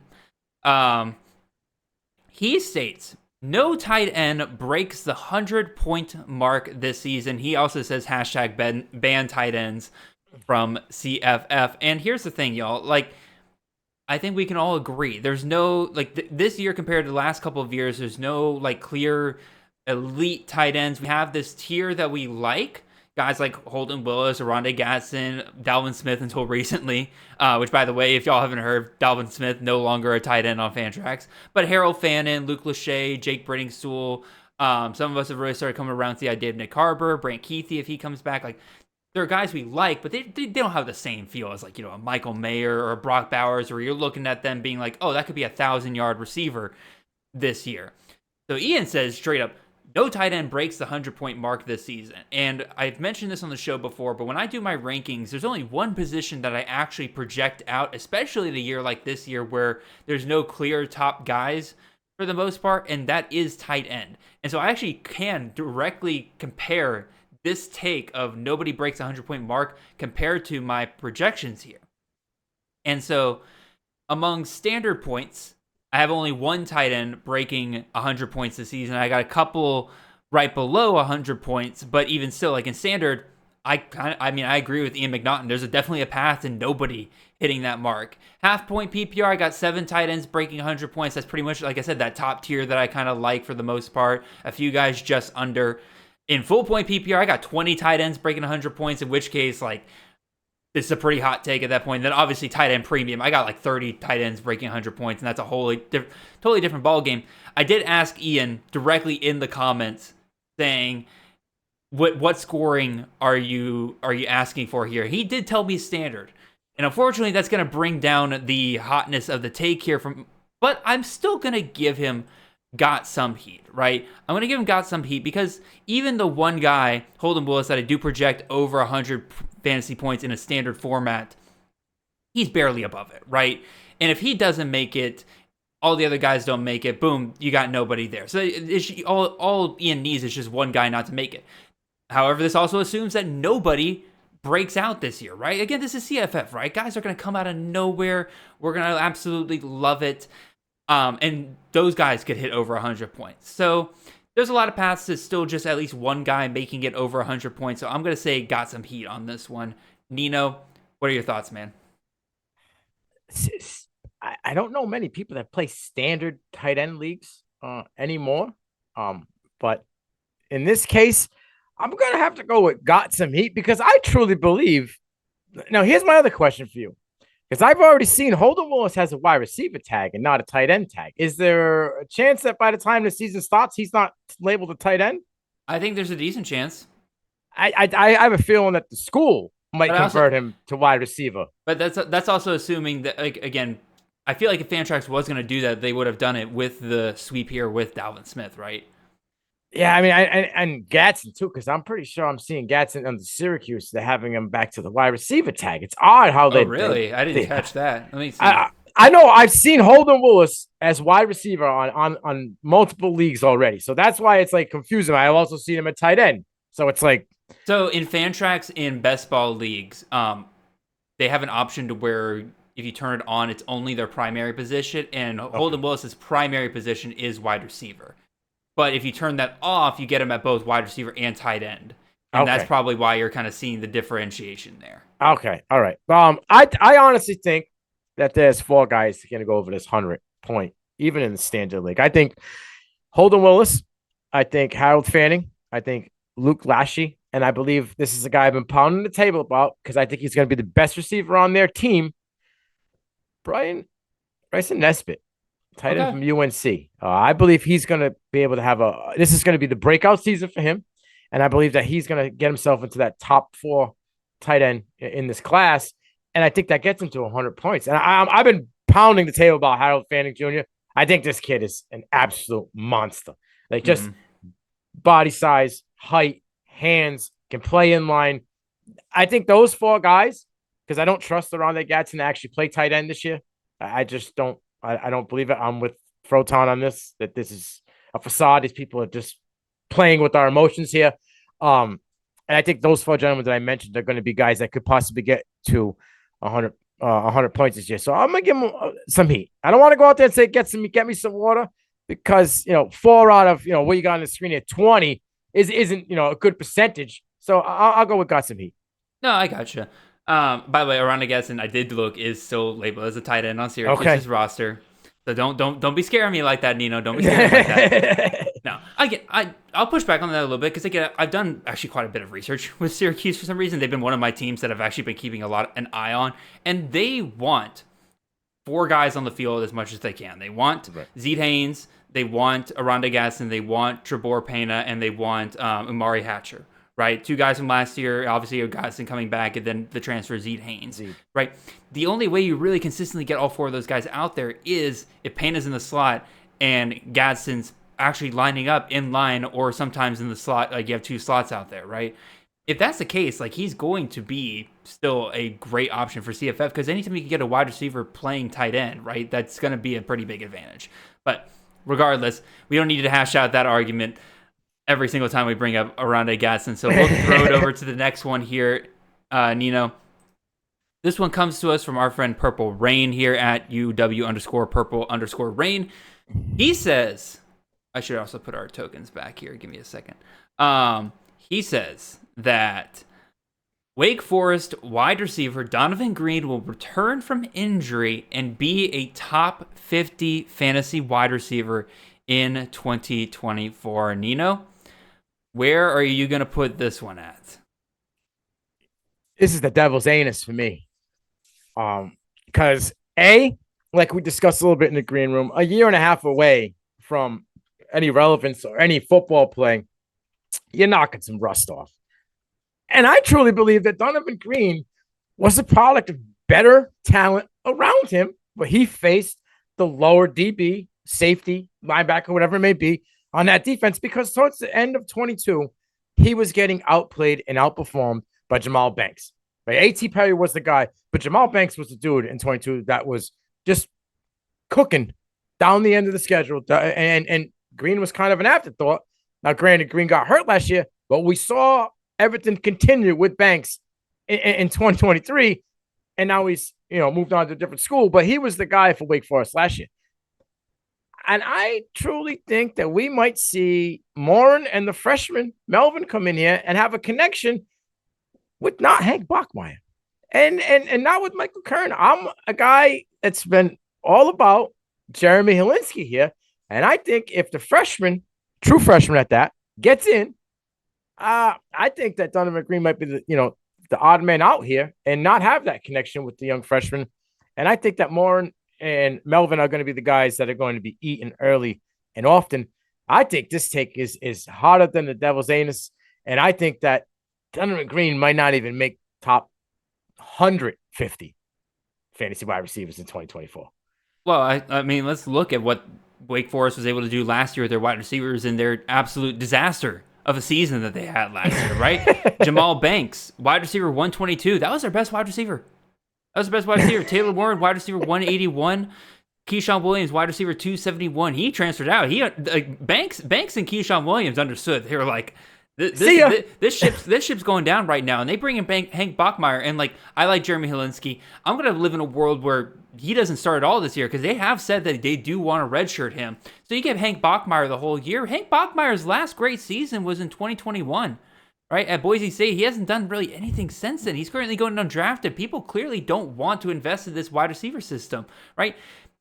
He states, no tight end breaks the 100-point mark this season. He also says hashtag ban tight ends from CFF. And here's the thing, y'all. I think we can all agree. There's no, this year compared to the last couple of years, there's no, clear elite tight ends. We have this tier that we like. Guys like Holden Willis, Rondé Gatson, Dalvin Smith until recently, which, by the way, if y'all haven't heard, Dalvin Smith no longer a tight end on Fantrax. But Harold Fannin, Luke Lachey, Jake Brittingstool, some of us have really started coming around to the idea of Nick Harbor, Brant Keithy if he comes back. There are guys we like, but they don't have the same feel as a Michael Mayer or a Brock Bowers, where you're looking at them being like, oh, that could be a 1,000-yard receiver this year. So Ian says straight up, no tight end breaks the 100-point mark this season. And I've mentioned this on the show before, but when I do my rankings, there's only one position that I actually project out, especially in a year like this year where there's no clear top guys for the most part, and that is tight end. And so I actually can directly compare this take of nobody breaks the 100-point mark compared to my projections here. And so among standard points, I have only one tight end breaking 100 points this season. I got a couple right below 100 points, but even still, in standard, I agree with Ian McNaughton. There's definitely a path to nobody hitting that mark. Half-point PPR, I got 7 tight ends breaking 100 points. That's pretty much, like I said, that top tier that I kind of like for the most part. A few guys just under. In full-point PPR, I got 20 tight ends breaking 100 points, in which case, it's a pretty hot take at that point. Then obviously tight end premium, I got 30 tight ends breaking 100 points, and that's a totally different ball game. I did ask Ian directly in the comments saying, what scoring are you asking for here? He did tell me standard, and unfortunately that's going to bring down the hotness of the take here but I'm still going to give him got some heat, right? I'm going to give him got some heat because even the one guy, Holden Willis, that I do project over 100 fantasy points in a standard format, he's barely above it, right? And if he doesn't make it, all the other guys don't make it, boom, you got nobody there. So all Ian needs is just one guy not to make it. However, this also assumes that nobody breaks out this year, right? Again, this is CFF, right? Guys are going to come out of nowhere. We're going to absolutely love it. And those guys could hit over 100 points. So there's a lot of paths to still just at least one guy making it over 100 points. So I'm going to say got some heat on this one. Nino, what are your thoughts, man? I don't know many people that play standard tight end leagues anymore. But in this case, I'm going to have to go with got some heat because I truly believe. Now, here's my other question for you. Because I've already seen Holden Willis has a wide receiver tag and not a tight end tag. Is there a chance that by the time the season starts, he's not labeled a tight end? I think there's a decent chance. I have a feeling that the school might convert him to wide receiver. But that's also assuming that, again, I feel like if Fantrax was going to do that, they would have done it with the sweep here with Dalvin Smith, right? Yeah, I mean, and Gadsden too, because I'm pretty sure I'm seeing Gadsden on the Syracuse. They're having him back to the wide receiver tag. It's odd how Oh, really? I didn't they catch that. Let me see. I know I've seen Holden Willis as wide receiver on multiple leagues already, so that's why it's like confusing. I've also seen him at tight end, so it's like So in Fantrax in best ball leagues, they have an option to where if you turn it on, it's only their primary position, and Holden Willis's primary position is wide receiver. But if you turn that off, you get him at both wide receiver and tight end. And that's probably why you're kind of seeing the differentiation there. Okay. All right. I honestly think that there's 4 guys going to go over this 100-point, even in the standard league. I think Holden Willis, I think Harold Fanning, I think Luke Lashy, and I believe this is a guy I've been pounding the table about because I think he's going to be the best receiver on their team. Bryson Nesbitt, tight end from UNC. I believe he's going to be able to this is going to be the breakout season for him. And I believe that he's going to get himself into that top 4 tight end in this class. And I think that gets him to 100 points. And I've been pounding the table about Harold Fanning Jr. I think this kid is an absolute monster. Like just body size, height, hands, can play in line. I think those 4 guys, because I don't trust Rondé Gadsden to actually play tight end this year. I just don't. I don't believe it. I'm with Froton on this, that this is a facade. These people are just playing with our emotions here. And I think those 4 gentlemen that I mentioned are going to be guys that could possibly get to 100 points this year. So I'm going to give them some heat. I don't want to go out there and say, get me some water, because, 4 out of, what you got on the screen here, 20 isn't, a good percentage. So I'll go with got some heat. No, I gotcha. By the way, Rondé Gadsden, I did look, is still labeled as a tight end on Syracuse's roster. So don't be scaring me like that, Nino. Don't be scaring me like that. No, I'll push back on that a little bit, because again, I've done actually quite a bit of research with Syracuse for some reason. They've been one of my teams that I've actually been keeping an eye on, and they want 4 guys on the field as much as they can. They want Zeke Haynes, they want Rondé Gadsden, they want Trebor Pena, and they want Umari Hatcher. Right, 2 guys from last year, obviously Gadsden coming back, and then the transfer Zeke Haynes. Right, the only way you really consistently get all 4 of those guys out there is if Pena's in the slot and Gadsden's actually lining up in line, or sometimes in the slot, like you have 2 slots out there, right? If that's the case, like, he's going to be still a great option for CFF, because anytime you can get a wide receiver playing tight end, right, that's going to be a pretty big advantage. But regardless, we don't need to hash out that argument every single time we bring up Rondé Gadsden. So we'll throw it over to the next one here, Nino. This one comes to us from our friend Purple Rain here at UW_Purple_Rain. He says, I should also put our tokens back here. Give me a second. He says that Wake Forest wide receiver Donovan Green will return from injury and be a top 50 fantasy wide receiver in 2024. Nino, where are you going to put this one at? This is the devil's anus for me. Because like we discussed a little bit in the green room, a year and a half away from any relevance or any football play, you're knocking some rust off. And I truly believe that Donovan Green was a product of better talent around him, but he faced the lower DB, safety, linebacker, whatever it may be, on that defense, because towards the end of 22, he was getting outplayed and outperformed by Jamal Banks. Right? A.T. Perry was the guy, but Jamal Banks was the dude in 22 that was just cooking down the end of the schedule. And Green was kind of an afterthought. Now, granted, Green got hurt last year, but we saw everything continue with Banks in 2023, and now he's moved on to a different school. But he was the guy for Wake Forest last year. And I truly think that we might see Morin and the freshman Melvin come in here and have a connection with not Hank Bachmeier and not with Michael Kern. I'm a guy that's been all about Jeremy Helinski here. And I think if the freshman, true freshman at that, gets in, I think that Donovan Green might be the odd man out here and not have that connection with the young freshman. And I think that Morin and Melvin are going to be the guys that are going to be eaten early and often. I think this take is hotter than the devil's anus. And I think that Donovan Green might not even make top 150 fantasy wide receivers in 2024. Well, I mean, let's look at what Wake Forest was able to do last year with their wide receivers and their absolute disaster of a season that they had last year, right? Jamal Banks, wide receiver 122. That was their best wide receiver. Taylor Warren, wide receiver 181. Keyshawn Williams, wide receiver 271. He transferred out. Banks and Keyshawn Williams understood. They were like, this ship's going down right now, and they bring in Hank Bachmeier, and like I like Jeremy Helinski. I'm gonna live in a world where he doesn't start at all this year because they have said that they do want to redshirt him. So you give Hank Bachmeier the whole year. Hank Bachmeier's last great season was in 2021, right at Boise State. He hasn't done really anything since then. He's currently going undrafted. People clearly don't want to invest in this wide receiver system, right?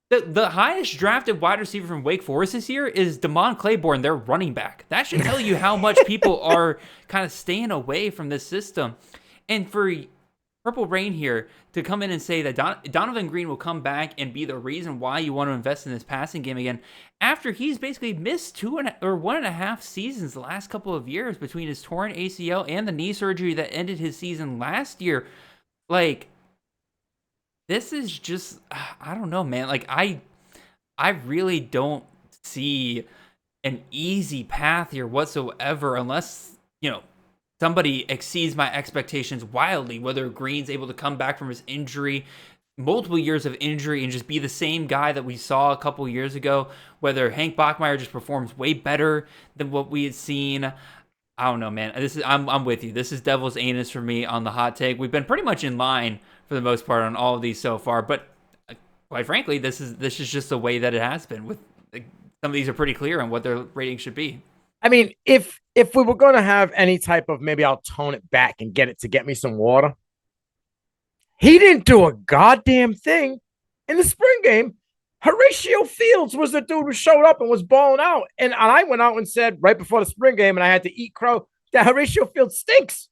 The highest drafted wide receiver from Wake Forest this year is Damon Claiborne, their running back. That should tell you how much people are kind of staying away from this system. And for Purple Rain here to come in and say that Donovan Green will come back and be the reason why you want to invest in this passing game again, after he's basically missed 1.5 seasons the last couple of years between his torn ACL and the knee surgery that ended his season last year. Like, this is just, I don't know, man. Like, I really don't see an easy path here whatsoever unless, somebody exceeds my expectations wildly, whether Green's able to come back from his injury, multiple years of injury, and just be the same guy that we saw a couple years ago, whether Hank Bachmeier just performs way better than what we had seen. I don't know, man. I'm with you. This is devil's anus for me on the hot take. We've been pretty much in line for the most part on all of these so far, but quite frankly, this is just the way that it has been. With some of these are pretty clear on what their rating should be. I mean, if we were going to have any type of, maybe I'll tone it back and get me some water. He didn't do a goddamn thing in the spring game. Horatio Fields was the dude who showed up and was balling out. And I went out and said right before the spring game, and I had to eat crow, that Horatio Fields stinks.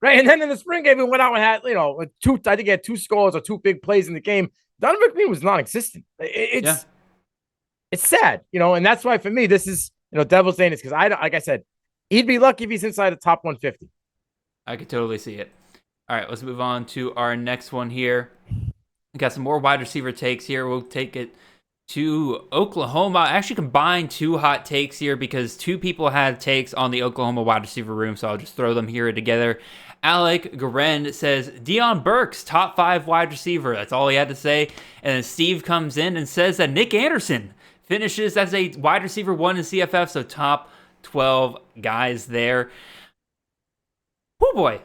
Right. And then in the spring game, we went out and had, I think he had 2 scores or 2 big plays in the game. Donovan Green was non-existent. It's sad, and that's why for me, this is, devil's anus, because like I said, he'd be lucky if he's inside the top 150. I could totally see it. All right, let's move on to our next one here. We got some more wide receiver takes here. We'll take it to Oklahoma. I actually combined 2 hot takes here because 2 people had takes on the Oklahoma wide receiver room, so I'll just throw them here together. Alec Garen says, Deion Burks, top 5 wide receiver. That's all he had to say. And then Steve comes in and says that Nick Anderson finishes as a wide receiver 1 in CFF, so top 12 guys there. Oh boy.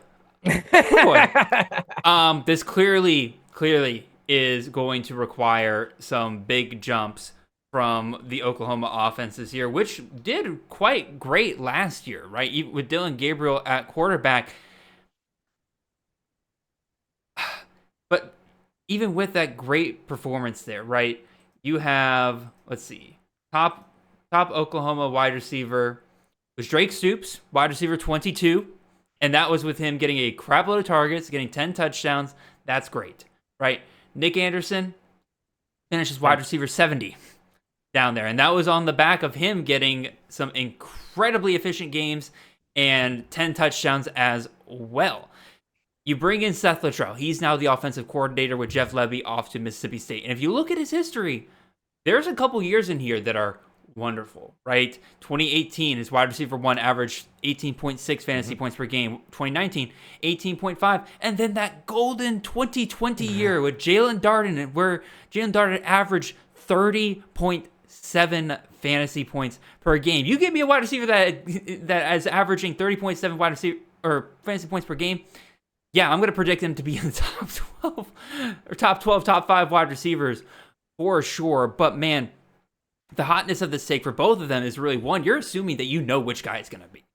This clearly is going to require some big jumps from the Oklahoma offense this year, which did quite great last year, right? With Dylan Gabriel at quarterback. But even with that great performance there, right? You have, let's see, top Oklahoma wide receiver was Drake Stoops, wide receiver 22. And that was with him getting a crap load of targets, getting 10 touchdowns. That's great, right? Nick Anderson finishes wide receiver 70 down there. And that was on the back of him getting some incredibly efficient games and 10 touchdowns as well. You bring in Seth Luttrell. He's now the offensive coordinator with Jeff Lebby off to Mississippi State. And if you look at his history, there's a couple years in here that are wonderful, right? 2018, his wide receiver 1 averaged 18.6 fantasy points per game. 2019, 18.5. And then that golden 2020 year with Jalen Darden, where Jalen Darden averaged 30.7 fantasy points per game. You give me a wide receiver that is averaging 30.7 wide receiver or fantasy points per game. Yeah, I'm going to predict him to be in the top 12 or top 12, top 5 wide receivers for sure. But man, the hotness of the take for both of them is really, one, you're assuming that you know which guy it's going to be,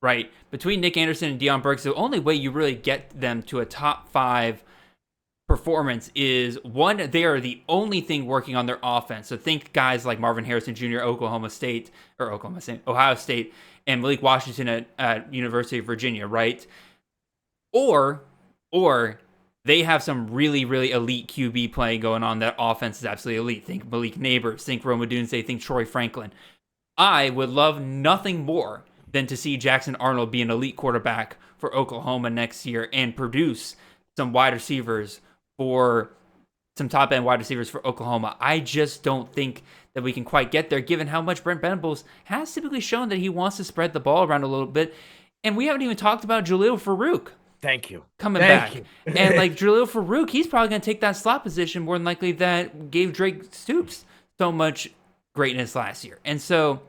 right? Between Nick Anderson and Deion Burks, the only way you really get them to a top 5 performance is, one, they are the only thing working on their offense. So think guys like Marvin Harrison Jr., Ohio State, and Malik Washington at University of Virginia, right? Or they have some really, really elite QB play going on. That offense is absolutely elite. Think Malik Neighbors, think Rome Odunze, think Troy Franklin. I would love nothing more than to see Jackson Arnold be an elite quarterback for Oklahoma next year and produce some wide receivers for some top end wide receivers for Oklahoma. I just don't think that we can quite get there, given how much Brent Venables has typically shown that he wants to spread the ball around a little bit. And we haven't even talked about Jaleel Farouk. Thank you. Coming back. And like Jaleel Farouk, he's probably going to take that slot position more than likely that gave Drake Stoops so much greatness last year. And so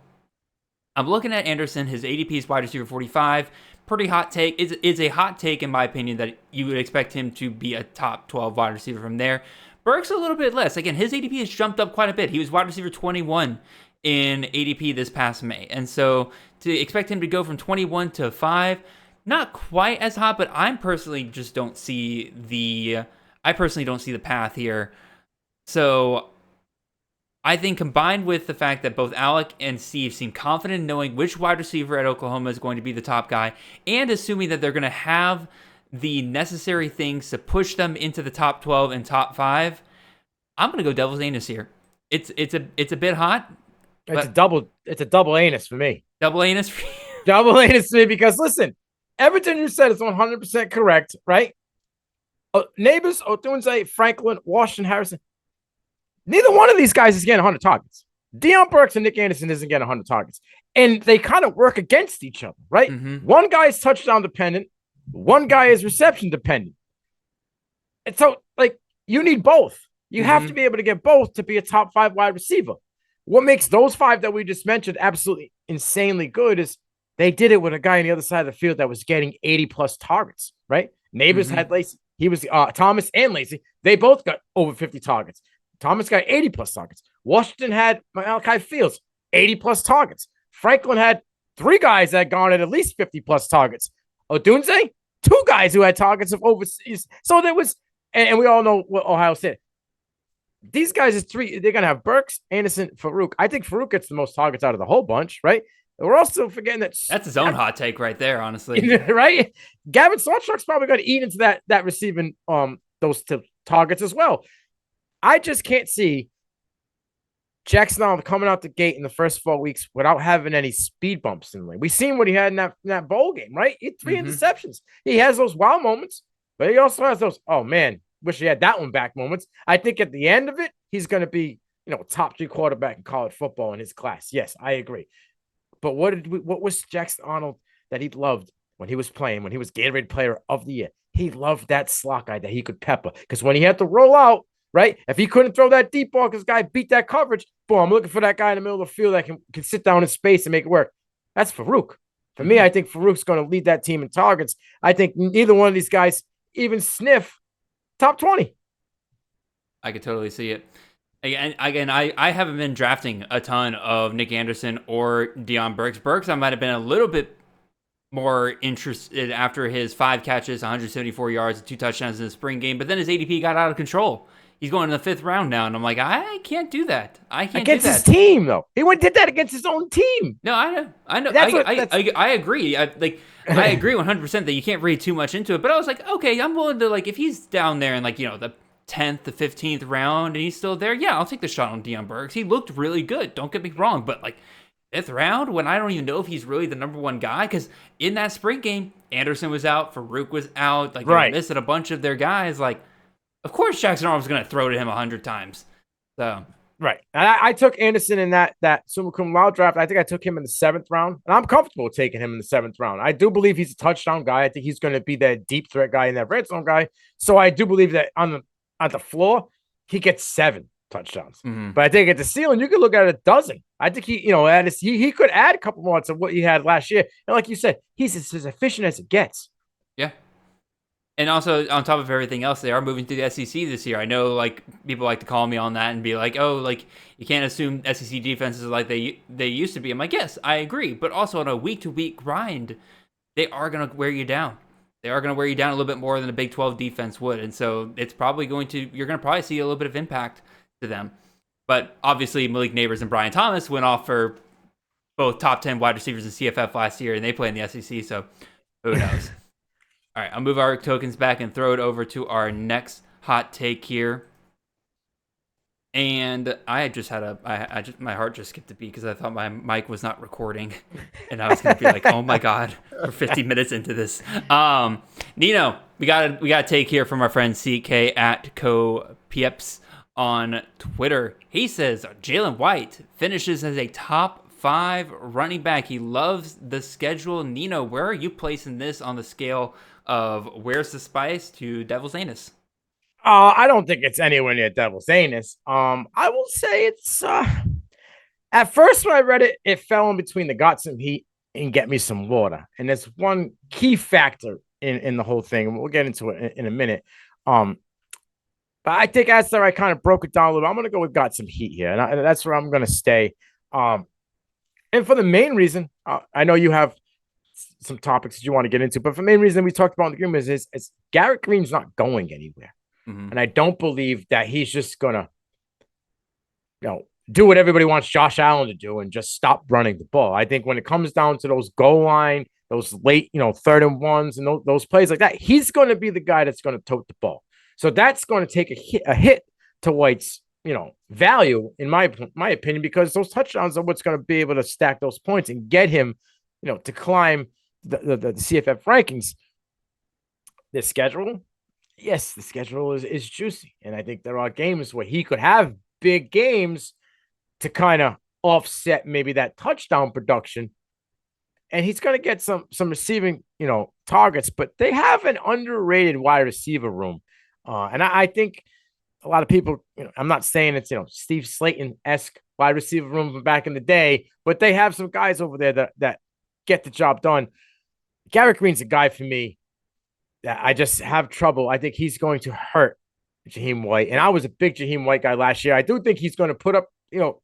I'm looking at Anderson. His ADP is wide receiver 45. Pretty hot take. It's a hot take, in my opinion, that you would expect him to be a top 12 wide receiver from there. Burks a little bit less. Again, his ADP has jumped up quite a bit. He was wide receiver 21 in ADP this past May. And so to expect him to go from 21 to 5, not quite as hot, but I personally don't see the path here. So I think combined with the fact that both Alec and Steve seem confident in knowing which wide receiver at Oklahoma is going to be the top guy, and assuming that they're going to have the necessary things to push them into the top 12 and top 5, I'm going to go devil's anus here. It's a bit hot. It's a double anus for me. Double anus for you? Double anus for me because listen, everything you said is 100% correct, right? Neighbors, Otunze, Franklin, Washington, Harrison. Neither one of these guys is getting 100 targets. Deion Burks and Nick Anderson isn't getting 100 targets. And they kind of work against each other, right? Mm-hmm. One guy is touchdown dependent. One guy is reception dependent. And so, like, you need both. You have to be able to get both to be a top 5 wide receiver. What makes those 5 that we just mentioned absolutely insanely good is they did it with a guy on the other side of the field that was getting 80-plus targets, right? Neighbors had Lacey. He was Thomas and Lacey. They both got over 50 targets. Thomas got 80-plus targets. Washington had Malachi Fields, 80-plus targets. Franklin had 3 guys that garnered at least 50-plus targets. Odunze, 2 guys who had targets of overseas. So there was, and we all know what Ohio said. These guys is 3. They're going to have Burks, Anderson, Farouk. I think Farouk gets the most targets out of the whole bunch, right? We're also forgetting that that's his own hot take right there, honestly. Right? Gavin Sawchuk's probably going to eat into that receiving those targets as well. I just can't see Jackson Arnold coming out the gate in the first 4 weeks without having any speed bumps in the lane. We seen what he had in that bowl game, right? He had 3 interceptions. He has those wow moments, but he also has those, oh man, wish he had that one back moments. I think at the end of it, he's going to be, top 3 quarterback in college football in his class. Yes, I agree. But what was Jackson Arnold that he loved when he was playing, when he was Gatorade Player of the Year? He loved that slot guy that he could pepper. Because when he had to roll out, right, if he couldn't throw that deep ball because guy beat that coverage, boom, I'm looking for that guy in the middle of the field that can sit down in space and make it work. That's Farouk. For me, I think Farouk's going to lead that team in targets. I think neither one of these guys even sniff top 20. I could totally see it. Again, I haven't been drafting a ton of Nick Anderson or Deion Burks. Burks, I might have been a little bit more interested after his 5 catches, 174 yards, and 2 touchdowns in the spring game. But then his ADP got out of control. He's going in the 5th round now, and I'm like, I can't do that. I can't against do that. His team, though. He did that against his own team. No, I know. I agree. I agree 100% that you can't read too much into it. But I was like, okay, I'm willing to, if he's down there in the 10th, the 15th round, and he's still there, yeah, I'll take the shot on Deion Burks. He looked really good. Don't get me wrong, but 5th round, when I don't even know if he's really the number 1 guy, because in that spring game, Anderson was out, Farouk was out, they missed a bunch of their guys. Of course, Jackson Arnold was going to throw to him 100 times. So right, and I took Anderson in that summa cum laude draft. I think I took him in the 7th round, and I'm comfortable taking him in the 7th round. I do believe he's a touchdown guy. I think he's going to be that deep threat guy and that red zone guy. So I do believe that on the floor, he gets 7 touchdowns. But I think at the ceiling, you could look at a dozen. I think he could add a couple more to what he had last year. And like you said, he's as efficient as it gets. Yeah. And also, on top of everything else, they are moving to the SEC this year. I know, people like to call me on that and be like, oh, you can't assume SEC defenses are like they used to be. I'm like, yes, I agree. But also on a week-to-week grind, they are going to wear you down. They are going to wear you down a little bit more than a Big 12 defense would. And so it's probably you're going to probably see a little bit of impact to them. But obviously, Malik Neighbors and Brian Thomas went off for both top 10 wide receivers in CFF last year, and they play in the SEC, so who knows? All right, I'll move our tokens back and throw it over to our next hot take here. And I just had my heart just skipped a beat because I thought my mic was not recording, and I was gonna be like, "Oh my god, we're 50 minutes into this." Nino, we got a take here from our friend CK at Pieps on Twitter. He says Jalen White finishes as a top 5 running back. He loves the schedule. Nino, where are you placing this on the scale of where's the spice to Devil's Anus? I don't think it's anywhere near Devil's Anus. I will say it's at first when I read it, it fell in between the got some heat and get me some water. And there's one key factor in the whole thing, and we'll get into it in a minute. But I think after I kind of broke it down a little, I'm going to go with got some heat here, and that's where I'm going to stay. And for the main reason, I know you have some topics that you want to get into, but for the main reason we talked about in the agreement is Garrett Green's not going anywhere. Mm-hmm. And I don't believe that he's just going to, do what everybody wants Josh Allen to do and just stop running the ball. I think when it comes down to those goal line, those late, 3rd and 1s and those plays like that, he's going to be the guy that's going to tote the ball. So that's going to take a hit to White's, value in my opinion, because those touchdowns are what's going to be able to stack those points and get him, to climb the CFF rankings. The schedule, yes, the schedule is juicy. And I think there are games where he could have big games to kind of offset maybe that touchdown production. And he's going to get some receiving, targets, but they have an underrated wide receiver room. And I think a lot of people, I'm not saying it's, Steve Slayton-esque wide receiver room from back in the day, but they have some guys over there that get the job done. Garrett Green's a guy for me that I just have trouble. I think he's going to hurt Jaheim White. And I was a big Jaheim White guy last year. I do think he's going to put up,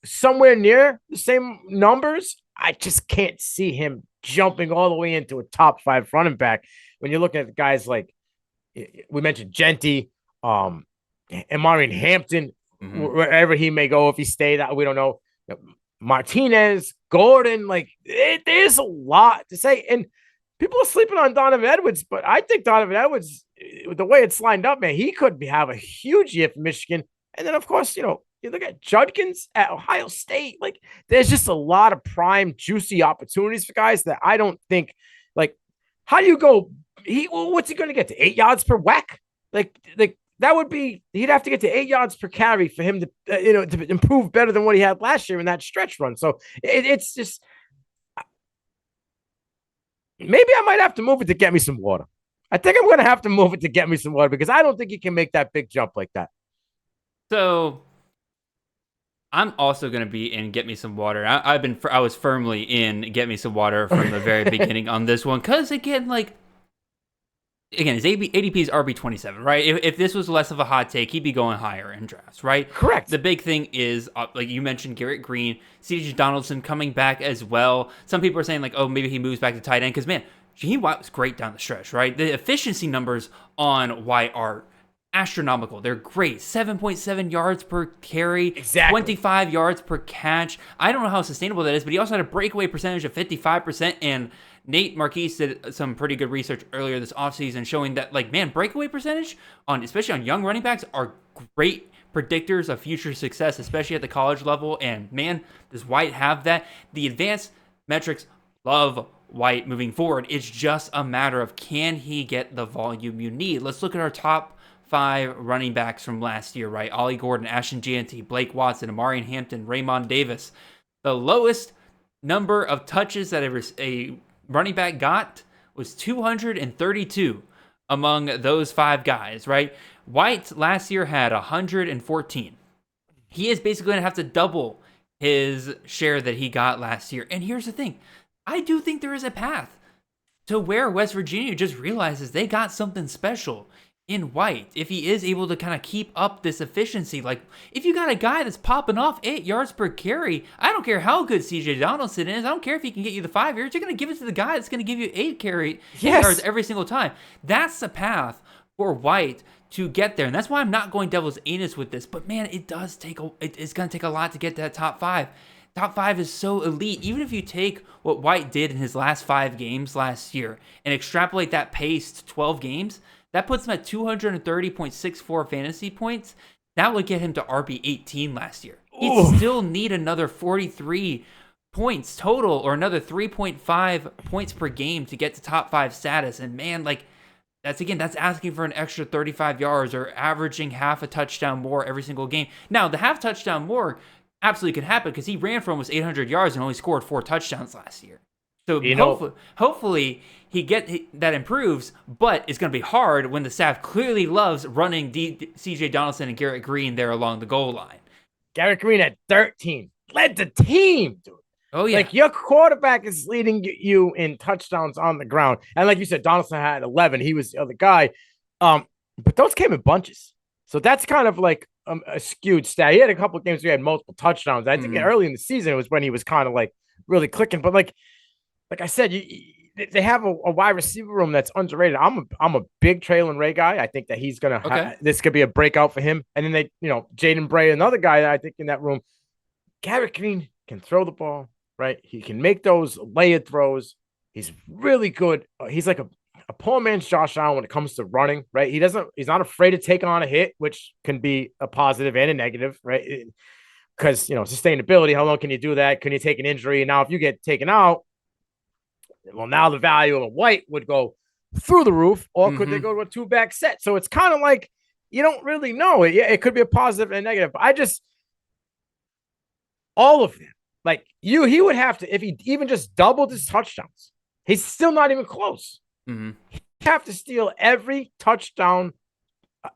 somewhere near the same numbers. I just can't see him jumping all the way into a top 5 running back. When you're looking at the guys like we mentioned Genty, Amari Hampton, wherever he may go, if he stayed, we don't know. Martinez, Gordon, there's a lot to say. And people are sleeping on Donovan Edwards, but I think Donovan Edwards, the way it's lined up, man, he could have a huge year for Michigan. And then, of course, you look at Judkins at Ohio State. There's just a lot of prime, juicy opportunities for guys that I don't think, how do you go? What's he going to get to 8 yards per whack? That would be, he'd have to get to 8 yards per carry for him to, to improve better than what he had last year in that stretch run. So it's just, maybe I might have to move it to get me some water. I think I'm going to have to move it to get me some water because I don't think he can make that big jump like that. So I'm also going to be in Get Me Some Water. I was firmly in Get Me Some Water from the very beginning on this one. Cause again, his ADP is RB27, right? If this was less of a hot take, he'd be going higher in drafts, right? Correct. The big thing is, like you mentioned, Garrett Green, C.J. Donaldson coming back as well. Some people are saying maybe he moves back to tight end. Because, man, Jaheim White was great down the stretch, right? The efficiency numbers on White are astronomical. They're great. 7.7 yards per carry, exactly. 25 yards per catch. I don't know how sustainable that is, but he also had a breakaway percentage of 55%, and Nate Marquise did some pretty good research earlier this offseason showing that, breakaway percentage, especially on young running backs, are great predictors of future success, especially at the college level. And, man, does White have that? The advanced metrics love White moving forward. It's just a matter of, can he get the volume you need? Let's look at our top 5 running backs from last year, right? Ollie Gordon, Ashton Jeanty, Blake Watson, Amari Hampton, Raymond Davis. The lowest number of touches that a running back got was 232 among those 5 guys, right? White last year had 114. He is basically going to have to double his share that he got last year. And here's the thing. I do think there is a path to where West Virginia just realizes they got something special in White. If he is able to kind of keep up this efficiency, if you got a guy that's popping off 8 yards per carry, I don't care how good CJ Donaldson is. I don't care if he can get you the 5 yards. You're going to give it to the guy that's going to give you 8 yards every single time. That's the path for White to get there. And that's why I'm not going devil's anus with this. But man, it's going to take a lot to get to that top 5. Top 5 is so elite. Even if you take what White did in his last 5 games last year and extrapolate that pace to 12 games, that puts him at 230.64 fantasy points. That would get him to RB18 last year. He'd still need another 43 points total or another 3.5 points per game to get to top 5 status. And man, that's asking for an extra 35 yards or averaging half a touchdown more every single game. Now, the half touchdown more absolutely could happen because he ran for almost 800 yards and only scored 4 touchdowns last year. So hopefully that improves, but it's going to be hard when the staff clearly loves running C.J. Donaldson and Garrett Green there along the goal line. Garrett Green at 13 led the team, dude. Oh, yeah. Like, your quarterback is leading you in touchdowns on the ground. And like you said, Donaldson had 11. He was the other guy. But those came in bunches. So that's kind of like a skewed stat. He had a couple of games where he had multiple touchdowns. I think early in the season, it was when he was kind of like really clicking. But like I said, they have a wide receiver room that's underrated. I'm a big Traylon Ray guy. I think that he's going to this could be a breakout for him. And then Jaden Bray, another guy that I think in that room. Garrett Green can throw the ball. Right, he can make those layered throws. He's really good. He's like a poor man's Josh Allen when it comes to running. Right, he's not afraid to take on a hit, which can be a positive and a negative. Right, because sustainability. How long can you do that? Can you take an injury? And now, if you get taken out, well, now the value of a White would go through the roof, or could they go to a 2-back set? So it's kind of like you don't really know. It could be a positive and a negative. But all of them. Like he would have to, if he even just doubled his touchdowns, he's still not even close. He'd have to steal every touchdown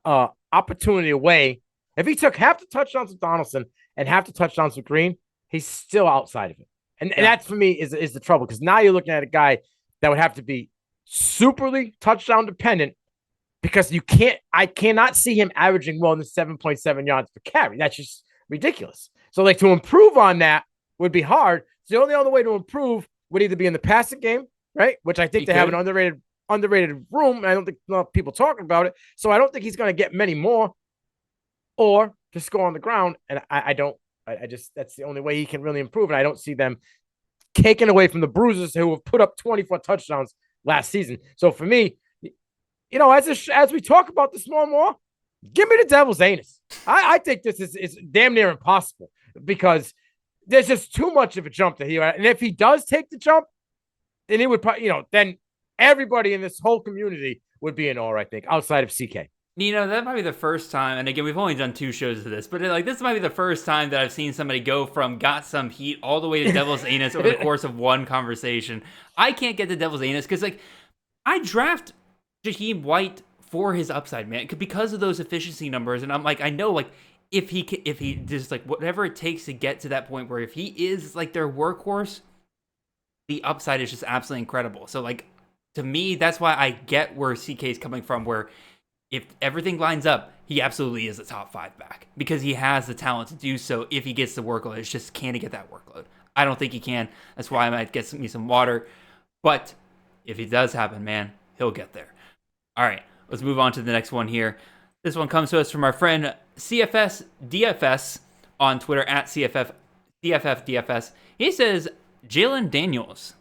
opportunity away. If he took half the touchdowns with Donaldson and half the touchdowns with Green, he's still outside of it. And that for me is the trouble, because now you're looking at a guy that would have to be superly touchdown dependent, because I cannot see him averaging more than 7.7 yards per carry. That's just ridiculous. So like, to improve on that would be hard. So the only other way to improve would either be in the passing game, right? Which I think have an underrated room. I don't think people talking about it. So I don't think he's going to get many more, or just score on the ground. And I just that's the only way he can really improve. And I don't see them taking away from the Bruisers, who have put up 24 touchdowns last season. So for me, as we talk about this more and more, give me the devil's anus. I think this is damn near impossible, because there's just too much of a jump that and if he does take the jump, then it would probably, then everybody in this whole community would be in awe, I think, outside of CK. That might be the first time, and again, we've only done 2 shows of this, but this might be the first time that I've seen somebody go from got some heat all the way to devil's anus over the course of one conversation. I can't get the devil's anus because, I draft Jaheim White for his upside, man, because of those efficiency numbers, and I'm like, I know, if he just whatever it takes to get to that point where if he is their workhorse, the upside is just absolutely incredible. So to me, that's why I get where CK is coming from, where if everything lines up, he absolutely is a top 5 back, because he has the talent to do so if he gets the workload. It's just, can he get that workload? I don't think he can. That's why I might get me some water. But if it does happen, man, he'll get there. All right, let's move on to the next one here. This one comes to us from our friend CFS DFS on Twitter at CFF DFS. He says Jalen Daniels,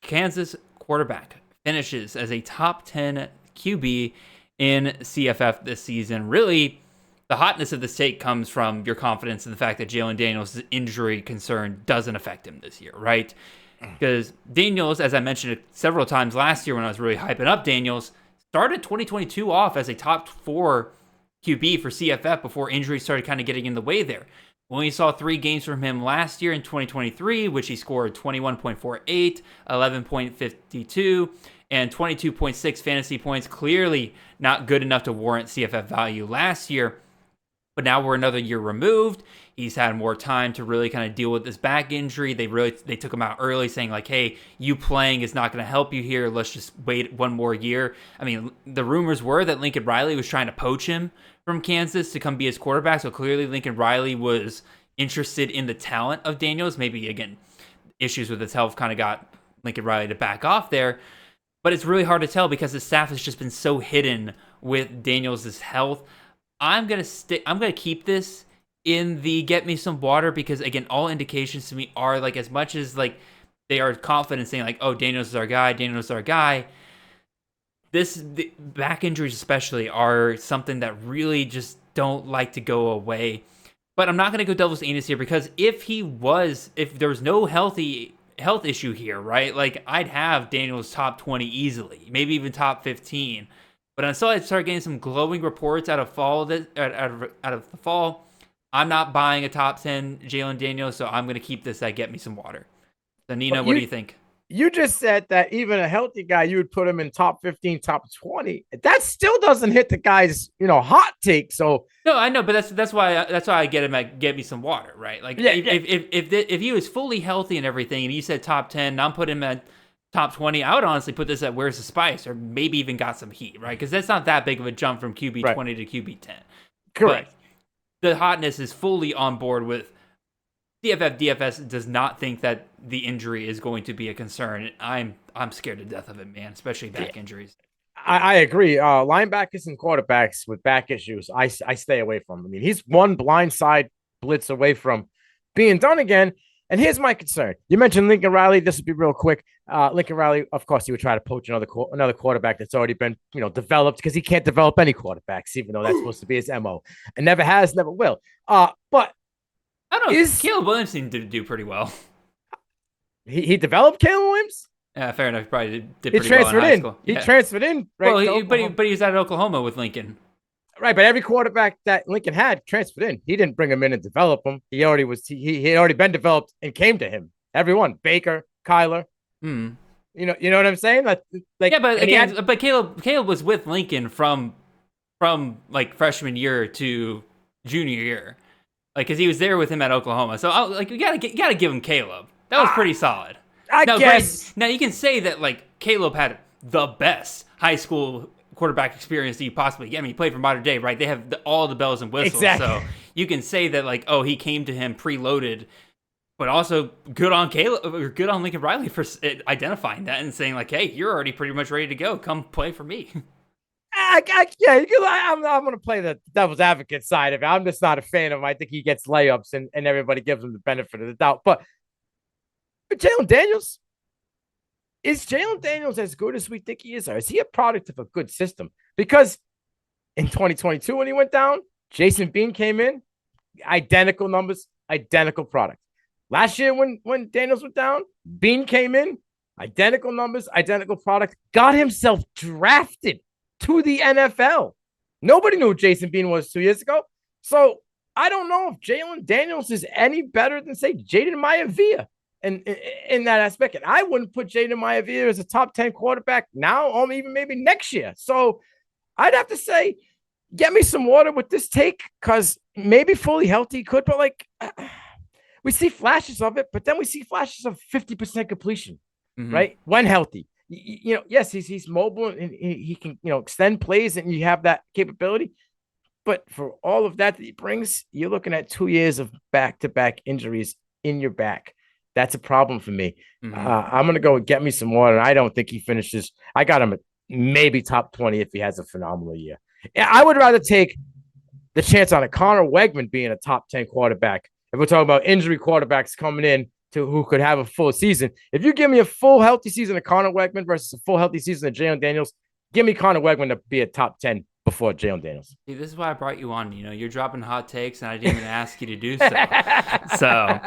Kansas quarterback, finishes as a top 10 QB in CFF this season. Really, the hotness of this take comes from your confidence in the fact that Jalen Daniels' injury concern doesn't affect him this year, right? Because Daniels, as I mentioned several times last year when I was really hyping up Daniels, started 2022 off as a top 4 QB for CFF before injuries started kind of getting in the way there. We only saw 3 games from him last year in 2023, which he scored 21.48, 11.52, and 22.6 fantasy points. Clearly not good enough to warrant CFF value last year. But now we're another year removed. He's had more time to really kind of deal with this back injury. They took him out early, saying hey, you playing is not going to help you here. Let's just wait one more year. I mean, the rumors were that Lincoln Riley was trying to poach him from Kansas to come be his quarterback. So clearly Lincoln Riley was interested in the talent of Daniels. Maybe, again, issues with his health kind of got Lincoln Riley to back off there. But it's really hard to tell because the staff has just been so hidden with Daniels' health. I'm gonna keep this in the get me some water, because again, all indications to me are as much as they are confident saying oh, Daniels is our guy. The back injuries especially are something that really just don't like to go away. But I'm not gonna go devil's anus here, because if there was no health issue here, right? I'd have Daniels top 20 easily, maybe even top 15. But until I start getting some glowing reports out of the fall, I'm not buying a top 10 Jalen Daniels, so I'm going to keep this at Get Me Some Water. So, Nina, what do you think? You just said that even a healthy guy, you would put him in top 15, top 20. That still doesn't hit the guy's, hot take. So no, I know, but that's why I get him at Get Me Some Water, right? Like if he was fully healthy and everything, and you said top 10, and I'm putting him at top 20, I would honestly put this at Where's the Spice, or maybe even Got Some Heat, right? Because that's not that big of a jump from QB 20 to QB 10. Correct. But the hotness is fully on board with CFF DFS. Does not think that the injury is going to be a concern. I'm scared to death of it, man, especially back injuries. I agree. Linebackers and quarterbacks with back issues, I stay away from. I mean, he's one blindside blitz away from being done again. And here's my concern. You mentioned Lincoln Riley. This will be real quick. Lincoln Riley, of course, he would try to poach another quarterback that's already been, developed, because he can't develop any quarterbacks, even though that's supposed to be his MO. And never has, never will. But I don't know. Caleb Williams seemed to do pretty well. He developed Caleb Williams? Yeah, fair enough. He probably did pretty well in high school. He transferred in. Right, well, but he was at Oklahoma with Lincoln. Right, but every quarterback that Lincoln had transferred in. He didn't bring him in and develop him. He had already been developed and came to him. Everyone, Baker, Kyler. You know what I'm saying? But Caleb was with Lincoln from like freshman year to junior year, like because he was there with him at Oklahoma. So you gotta give him Caleb. That was pretty solid. I guess. Now you can say that like Caleb had the best high school quarterback experience that you possibly get. I mean, he played for Modern Day, right? They have all the bells and whistles. Exactly. So you can say that like, oh, he came to him preloaded, but also good on Caleb or good on Lincoln Riley for identifying that and saying like, hey, you're already pretty much ready to go. Come play for me. I'm going to play the devil's advocate side of it. I'm just not a fan of him. I think he gets layups and everybody gives him the benefit of the doubt. But Jalen Daniels, is Jalen Daniels as good as we think he is, or is he a product of a good system? Because in 2022, when he went down, Jason Bean came in, identical numbers, identical product. Last year, when Daniels went down, Bean came in, identical numbers, identical product, got himself drafted to the NFL. Nobody knew who Jason Bean was 2 years ago. So I don't know if Jalen Daniels is any better than, say, Jaden Maivia. And in that aspect, and I wouldn't put Jaden Maivia as a top 10 quarterback now, or even maybe next year. So I'd have to say, get me some water with this take, because maybe fully healthy could, but like we see flashes of it, but then we see flashes of 50% completion, right? When healthy, yes, he's mobile and he can extend plays, and you have that capability. But for all of that he brings, you're looking at 2 years of back-to-back injuries in your back. That's a problem for me. I'm going to go and get me some water. I don't think he finishes. I got him at maybe top 20 if he has a phenomenal year. I would rather take the chance on a Connor Wegman being a top 10 quarterback. If we're talking about injury quarterbacks coming in to who could have a full season. If you give me a full healthy season of Connor Wegman versus a full healthy season of Jalen Daniels, give me Connor Wegman to be a top 10 before Jalen Daniels. See, this is why I brought you on. You're dropping hot takes, and I didn't even ask you to do so. So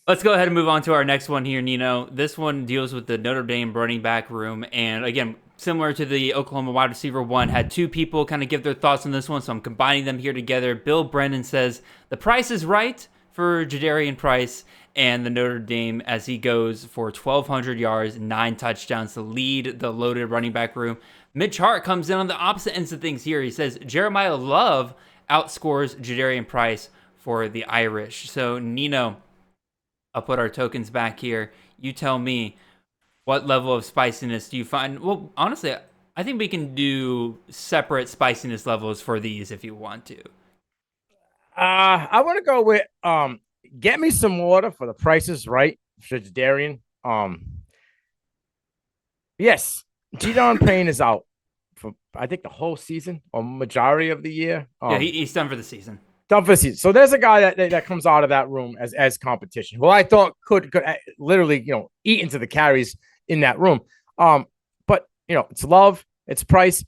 let's go ahead and move on to our next one here, Nino. This one deals with the Notre Dame running back room. And again, similar to the Oklahoma wide receiver one, had two people kind of give their thoughts on this one, so I'm combining them here together. Bill Brennan says, the price is right for Jadarian Price and the Notre Dame as he goes for 1,200 yards, 9 touchdowns to lead the loaded running back room. Mitch Hart comes in on the opposite ends of things here. He says Jeremiah Love outscores Jadarian Price for the Irish. So, Nino, I'll put our tokens back here. You tell me, what level of spiciness do you find? Well, honestly, I think we can do separate spiciness levels for these if you want to. I want to go with get me some water for the Price is Right for Jadarian. Yes. Jadon Payne is out for, I think, the whole season or majority of the year. Yeah, he's done for the season. Done for the season. So there's a guy that comes out of that room as competition, who I thought could literally, eat into the carries in that room. But, it's Love, it's Price.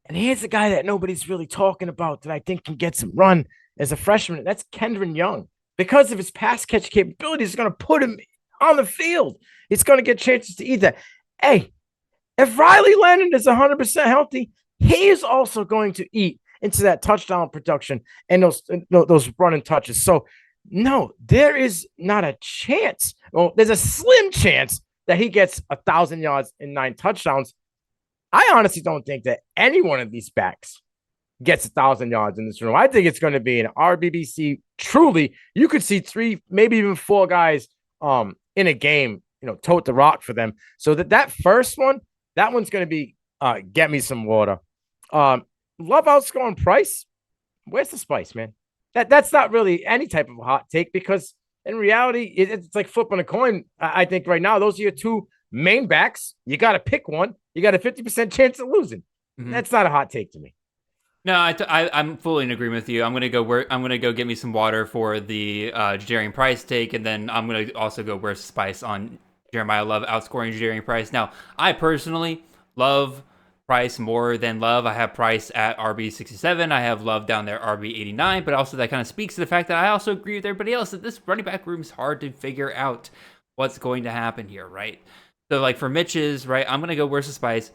And here's a guy that nobody's really talking about that I think can get some run as a freshman. That's Kendron Young. Because of his pass catch capabilities, he's going to put him on the field. He's going to get chances to eat that. Hey, if Riley Leonard is 100% healthy, he is also going to eat into that touchdown production and those running touches. So, no, there is not a chance. Well, there's a slim chance that he gets 1,000 yards and 9 touchdowns. I honestly don't think that any one of these backs gets 1,000 yards in this room. I think it's going to be an RBBC. Truly, you could see 3, maybe even 4 guys in a game, tote the rock for them. So that first one, that one's going to be get me some water. Love outscoring Price. Where's the spice, man? That's not really any type of a hot take, because in reality, it's like flipping a coin. I think right now, those are your 2 main backs. You got to pick one. You got a 50% chance of losing. Mm-hmm. That's not a hot take to me. No, I'm fully in agreement with you. I'm gonna go get me some water for the Jadarian Price take, and then I'm gonna also go where's the spice on Jeremiah Love outscoring Jadarian Price. Now, I personally love Price more than Love. I have Price at RB67. I have Love down there RB89, but also that kind of speaks to the fact that I also agree with everybody else that this running back room is hard to figure out what's going to happen here, right? So, like for Mitch's, right, I'm gonna go where's the spice.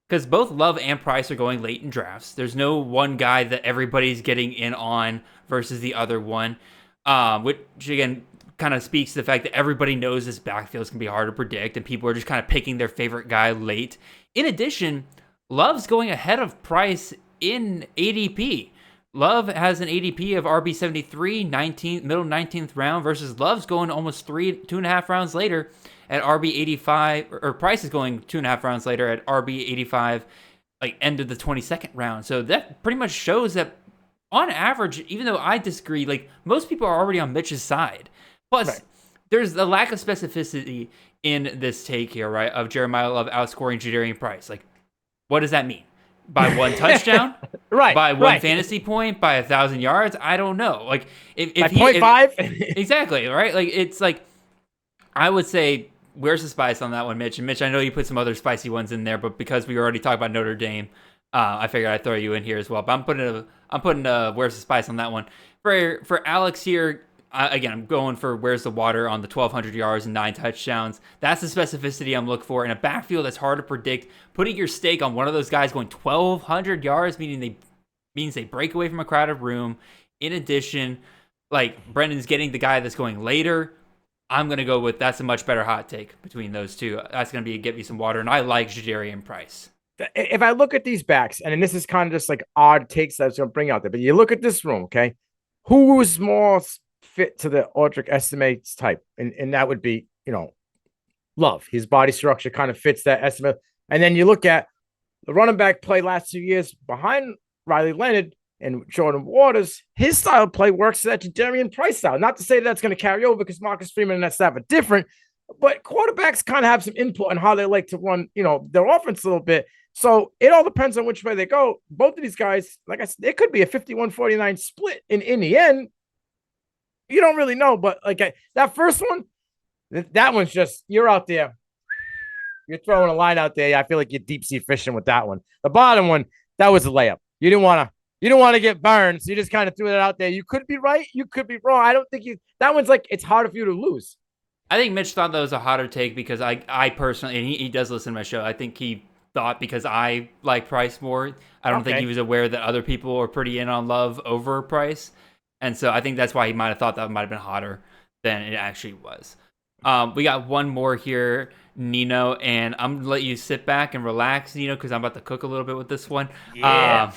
Because both Love and Price are going late in drafts. There's no one guy that everybody's getting in on versus the other one, which again kind of speaks to the fact that everybody knows this backfield is going to be hard to predict, and people are just kind of picking their favorite guy late. In addition, Love's going ahead of Price in ADP. Love has an ADP of RB73, middle 19th round, versus Love's going almost 2.5 rounds later at RB85, or Price is going 2.5 rounds later at RB85, like end of the 22nd round. So that pretty much shows that on average, even though I disagree, like most people are already on Mitch's side. Plus, right, there's a lack of specificity in this take here, right, of Jeremiah Love outscoring Jadarian Price. Like, what does that mean? By 1 touchdown? Right. By 1 fantasy point? By 1,000 yards? I don't know. Like, if by 0.5? Exactly, right? Like, it's like, I would say, where's the spice on that one, Mitch? And Mitch, I know you put some other spicy ones in there, but because we already talked about Notre Dame, I figured I'd throw you in here as well. But I'm putting where's the spice on that one. For Alex here, again, I'm going for where's the water on the 1,200 yards and 9 touchdowns. That's the specificity I'm looking for in a backfield that's hard to predict. Putting your stake on one of those guys going 1,200 yards, means they break away from a crowded room. In addition, like Brendan's getting the guy that's going later. I'm going to go with that's a much better hot take between those two. That's going to be get me some water, and I like Jadarian Price. If I look at these backs, and this is kind of just like odd takes that I was going to bring out there, but you look at this room, okay? Who was more fit to the Audric estimates type? And that would be, Love. His body structure kind of fits that estimate. And then you look at the running back play last 2 years behind Riley Leonard and Jordan Waters. His style of play works to that Jadarian Price style. Not to say that's going to carry over, because Marcus Freeman and that staff are different, but quarterbacks kind of have some input on how they like to run, their offense a little bit. So it all depends on which way they go. Both of these guys, like I said, it could be a 51-49 split in the end. You don't really know, but like that first one, that one's just, you're out there. You're throwing a line out there. I feel like you're deep sea fishing with that one. The bottom one, that was a layup. You didn't want to get burned, so you just kind of threw that out there. You could be right. You could be wrong. I don't think that one's like, it's harder for you to lose. I think Mitch thought that was a hotter take because I personally, and he does listen to my show, I think he thought because I like Price more, I don't think he was aware that other people are pretty in on Love over Price. And so I think that's why he might have thought that might have been hotter than it actually was. We got one more here, Nino, and I'm going to let you sit back and relax, Nino, because I'm about to cook a little bit with this one. Yeah.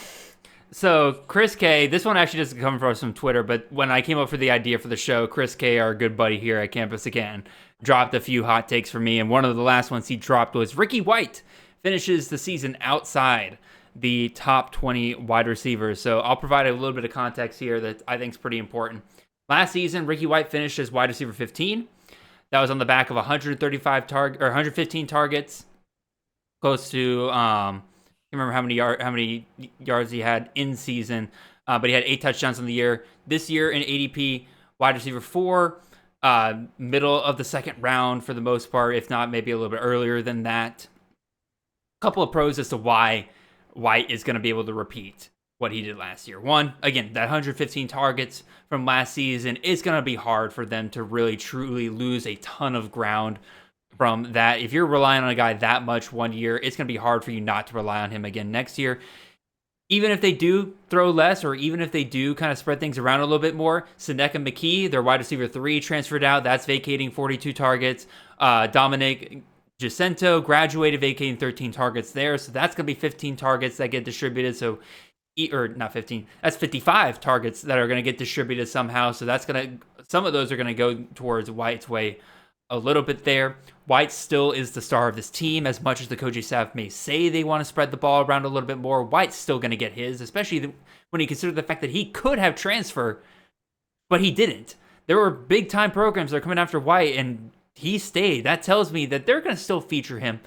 So Chris K, this one actually doesn't come from some Twitter, but when I came up with the idea for the show, Chris K, our good buddy here at Campus Again, dropped a few hot takes for me, and one of the last ones he dropped was Ricky White finishes the season outside the top 20 wide receivers. So I'll provide a little bit of context here that I think is pretty important. Last season, Ricky White finished as wide receiver 15. That was on the back of 115 targets, close to I can't remember how many yards he had in season, but he had 8 touchdowns in the year. This year in ADP, wide receiver 4, middle of the second round for the most part, if not maybe a little bit earlier than that. A couple of pros as to why White is going to be able to repeat what he did last year. One, again, that 115 targets from last season, it's going to be hard for them to really truly lose a ton of ground from that. If you're relying on a guy that much one year, it's going to be hard for you not to rely on him again next year. even if they do throw less, or even if they do kind of spread things around a little bit more, Seneca McKee, their wide receiver 3, transferred out. That's vacating 42 targets. Dominic Jacinto graduated, vacating 13 targets there. So that's going to be 15 targets that get distributed. So, or not 15, that's 55 targets that are going to get distributed somehow. So that's going to, some of those are going to go towards White's way a little bit there. White still is the star of this team. As much as the coaching staff may say they want to spread the ball around a little bit more, White's still going to get his, especially when you consider the fact that he could have transfer, but he didn't. There were big time programs that are coming after White, and he stayed. That tells me that they're going to still feature him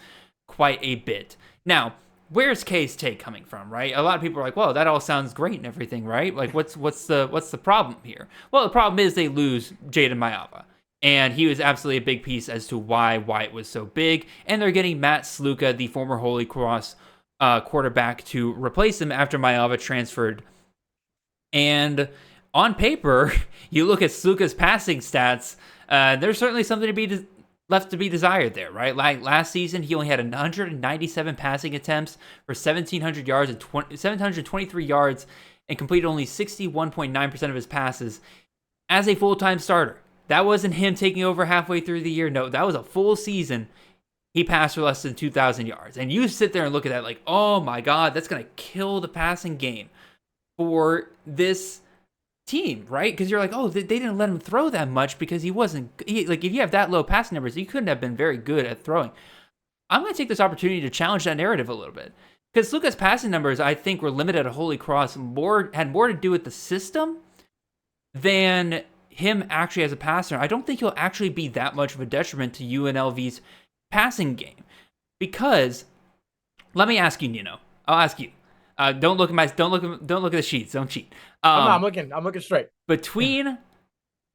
quite a bit. Now, where's K's take coming from, right? A lot of people are like, well, that all sounds great and everything, right? Like, what's the problem here? Well, the problem is they lose Jaden Maiava. And he was absolutely a big piece as to why White was so big. And they're getting Matt Sluka, the former Holy Cross quarterback, to replace him after Maiava transferred. And on paper, you look at Sluka's passing stats, there's certainly something to be left to be desired there, right? Like last season, he only had 197 passing attempts for 1,700 yards and 723 yards, and completed only 61.9% of his passes as a full-time starter. That wasn't him taking over halfway through the year. No, that was a full season. He passed for less than 2,000 yards. And you sit there and look at that like, oh my God, that's going to kill the passing game for this team, right? Because you're like, oh, they didn't let him throw that much because like, if you have that low passing numbers, he couldn't have been very good at throwing. I'm going to take this opportunity to challenge that narrative a little bit. Because Luka's passing numbers, I think, were limited at Holy Cross, had more to do with the system than him actually as a passer. I don't think he'll actually be that much of a detriment to UNLV's passing game. Because, let me ask you, Nino. I'll ask you. Don't look at the sheets. Don't cheat. I'm looking straight. Between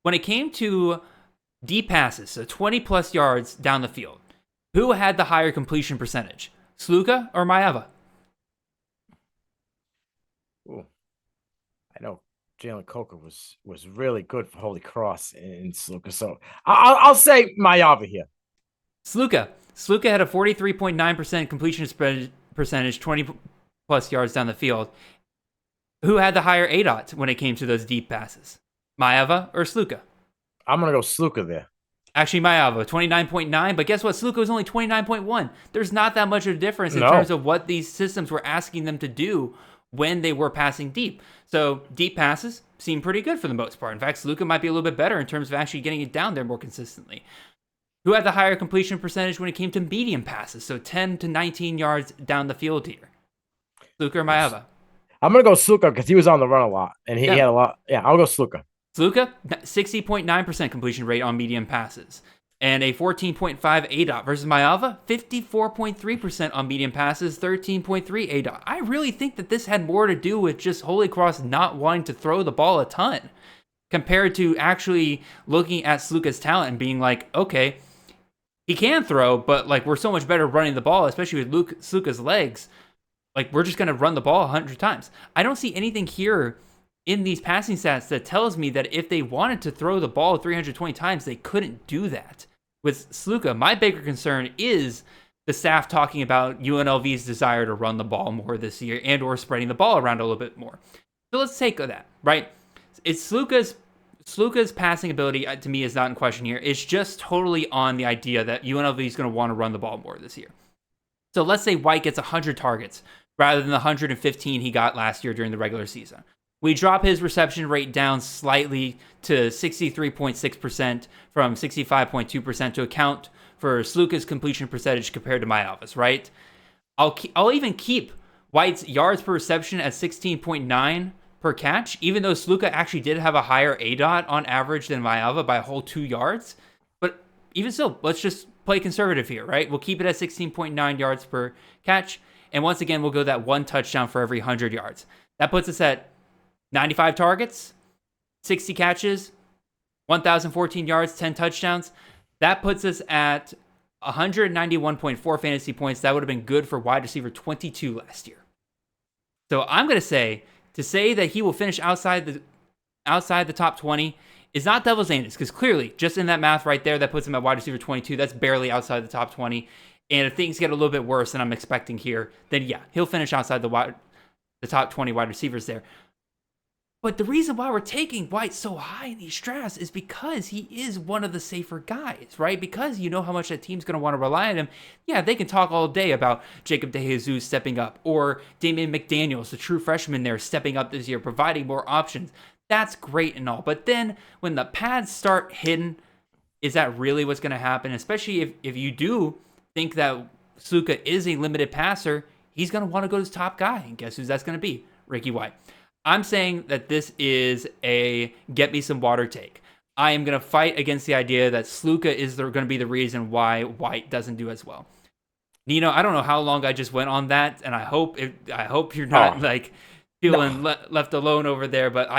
when it came to deep passes, so 20 plus yards down the field, who had the higher completion percentage? Sluka or Maiava? Ooh. I know Jalen Coker was really good for Holy Cross in Sluka. So I'll say Maiava here. Sluka had a 43.9% completion percentage, 20 plus yards down the field. Who had the higher ADOT when it came to those deep passes? Maiava or Sluka? I'm going to go Sluka there. Actually, Maiava, 29.9, but guess what? Sluka was only 29.1. There's not that much of a difference in terms of what these systems were asking them to do when they were passing deep. So deep passes seem pretty good for the most part. In fact, Sluka might be a little bit better in terms of actually getting it down there more consistently. Who had the higher completion percentage when it came to medium passes? So 10 to 19 yards down the field here. Sluka or Maiava? I'm going to go Sluka because he was on the run a lot. And he had a lot. Yeah, I'll go Sluka. Sluka, 60.9% completion rate on medium passes. And a 14.5 ADOT versus Maiava, 54.3% on medium passes, 13.3 ADOT. I really think that this had more to do with just Holy Cross not wanting to throw the ball a ton compared to actually looking at Sluka's talent and being like, okay, he can throw, but like we're so much better running the ball, especially with Sluka's legs. Like we're just going to run the ball 100 times. I don't see anything here in these passing stats that tells me that if they wanted to throw the ball 320 times, they couldn't do that. With Sluka, my bigger concern is the staff talking about UNLV's desire to run the ball more this year and or spreading the ball around a little bit more. So let's take that, right? It's Sluka's passing ability to me is not in question here. It's just totally on the idea that UNLV is going to want to run the ball more this year. So let's say White gets 100 targets rather than the 115 he got last year during the regular season. We drop his reception rate down slightly to 63.6% from 65.2% to account for Sluka's completion percentage compared to Maiava's, right? I'll even keep White's yards per reception at 16.9 per catch, even though Sluka actually did have a higher ADOT on average than Maiava by a whole 2 yards. But even still, let's just play conservative here, right? We'll keep it at 16.9 yards per catch. And once again, we'll go that 1 touchdown for every 100 yards. That puts us at 95 targets, 60 catches, 1,014 yards, 10 touchdowns. That puts us at 191.4 fantasy points. That would have been good for wide receiver 22 last year. So I'm going to say that he will finish outside the top 20 is not devil's advocate, because clearly, just in that math right there, that puts him at wide receiver 22. That's barely outside the top 20. And if things get a little bit worse than I'm expecting here, then yeah, he'll finish outside the the top 20 wide receivers there. But the reason why we're taking White so high in these drafts is because he is one of the safer guys, right? Because you know how much that team's going to want to rely on him. Yeah, they can talk all day about Jacob DeJesus stepping up or Damian McDaniels, the true freshman there, stepping up this year, providing more options. That's great and all. But then when the pads start hitting, is that really what's going to happen? Especially if you do think that Sluka is a limited passer, he's going to want to go to his top guy. And guess who's that's going to be? Ricky White. I'm saying that this is a get me some water take. I am going to fight against the idea that Sluka is going to be the reason why White doesn't do as well. Nino, I don't know how long I just went on that, and I hope you're not feeling left alone over there. But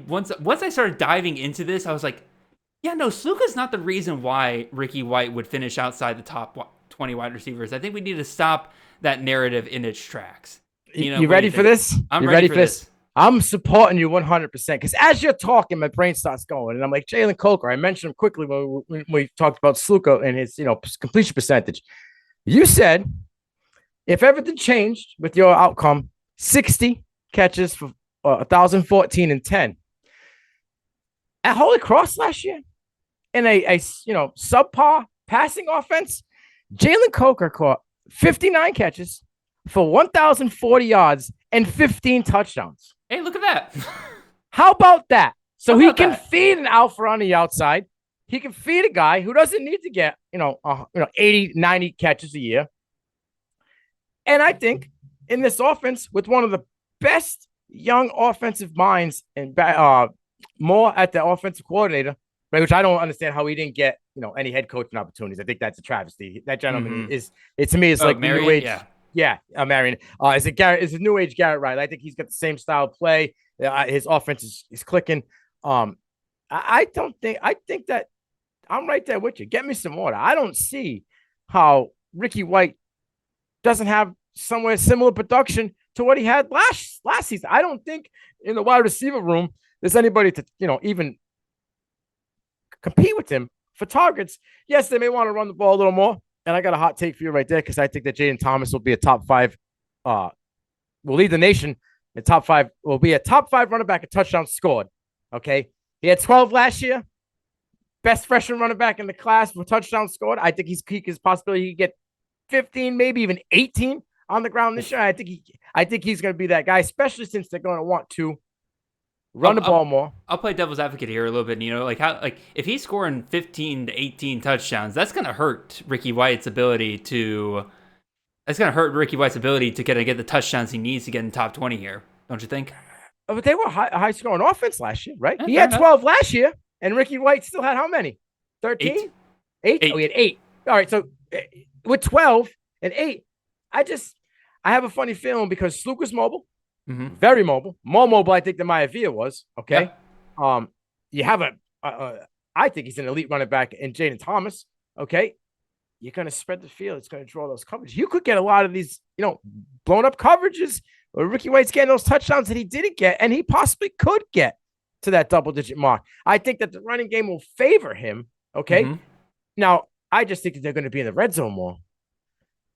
once I started diving into this, I was like, yeah, no, Sluka's not the reason why Ricky White would finish outside the top 20 wide receivers. I think we need to stop that narrative in its tracks. You ready for this? I'm ready for this. I'm supporting you 100% because as you're talking, my brain starts going, and I'm like, Jalen Coker. I mentioned him quickly when we talked about Sluka and his completion percentage. You said if everything changed with your outcome, 60 catches for 1,014 and 10 at Holy Cross last year in a subpar passing offense. Jalen Coker caught 59 catches for 1,040 yards and 15 touchdowns. Hey, look at that. How about that? So he can feed an alpha on the outside. He can feed a guy who doesn't need to get, 80, 90 catches a year. And I think in this offense, with one of the best young offensive minds and more at the offensive coordinator, right, which I don't understand how he didn't get, any head coaching opportunities. I think that's a travesty. That gentleman to me, like Marion, new age. Yeah, Marion. Is it Garrett? Is a new age Garrett Riley? I think he's got the same style of play. His offense is clicking. I think that I'm right there with you. Get me some water. I don't see how Ricky White doesn't have somewhere similar production to what he had last season. I don't think in the wide receiver room there's anybody to even compete with him for targets. Yes, they may want to run the ball a little more. And I got a hot take for you right there because I think that Jaden Thomas will be a top 5, will lead the nation. The top 5 will be a top 5 running back, a touchdown scored. Okay. He had 12 last year. Best freshman running back in the class for touchdown scored. I think he's peak his possibility he get 15, maybe even 18 on the ground this year. I think he's going to be that guy, especially since they're going to want to run the ball more. I'll play devil's advocate here a little bit. If he's scoring 15 to 18 touchdowns, that's going to hurt Ricky White's ability to. That's going to hurt Ricky White's ability to get the touchdowns he needs to get in the top 20 here. Don't you think? But they were high scoring offense last year, right? He had 12 last year, and Ricky White still had how many? 13? 8? Oh, he had 8. All right, so with 12 and 8, I have a funny feeling because Sluka's mobile. Mm-hmm. Very mobile, more mobile, I think, than Maivia was. Okay, yeah. You have I think he's an elite running back in Jaden Thomas. Okay, you're going to spread the field. It's going to draw those coverages. You could get a lot of these, blown up coverages. Where Ricky White's getting those touchdowns that he didn't get, and he possibly could get to that double-digit mark. I think that the running game will favor him. Okay, Now I just think that they're going to be in the red zone more.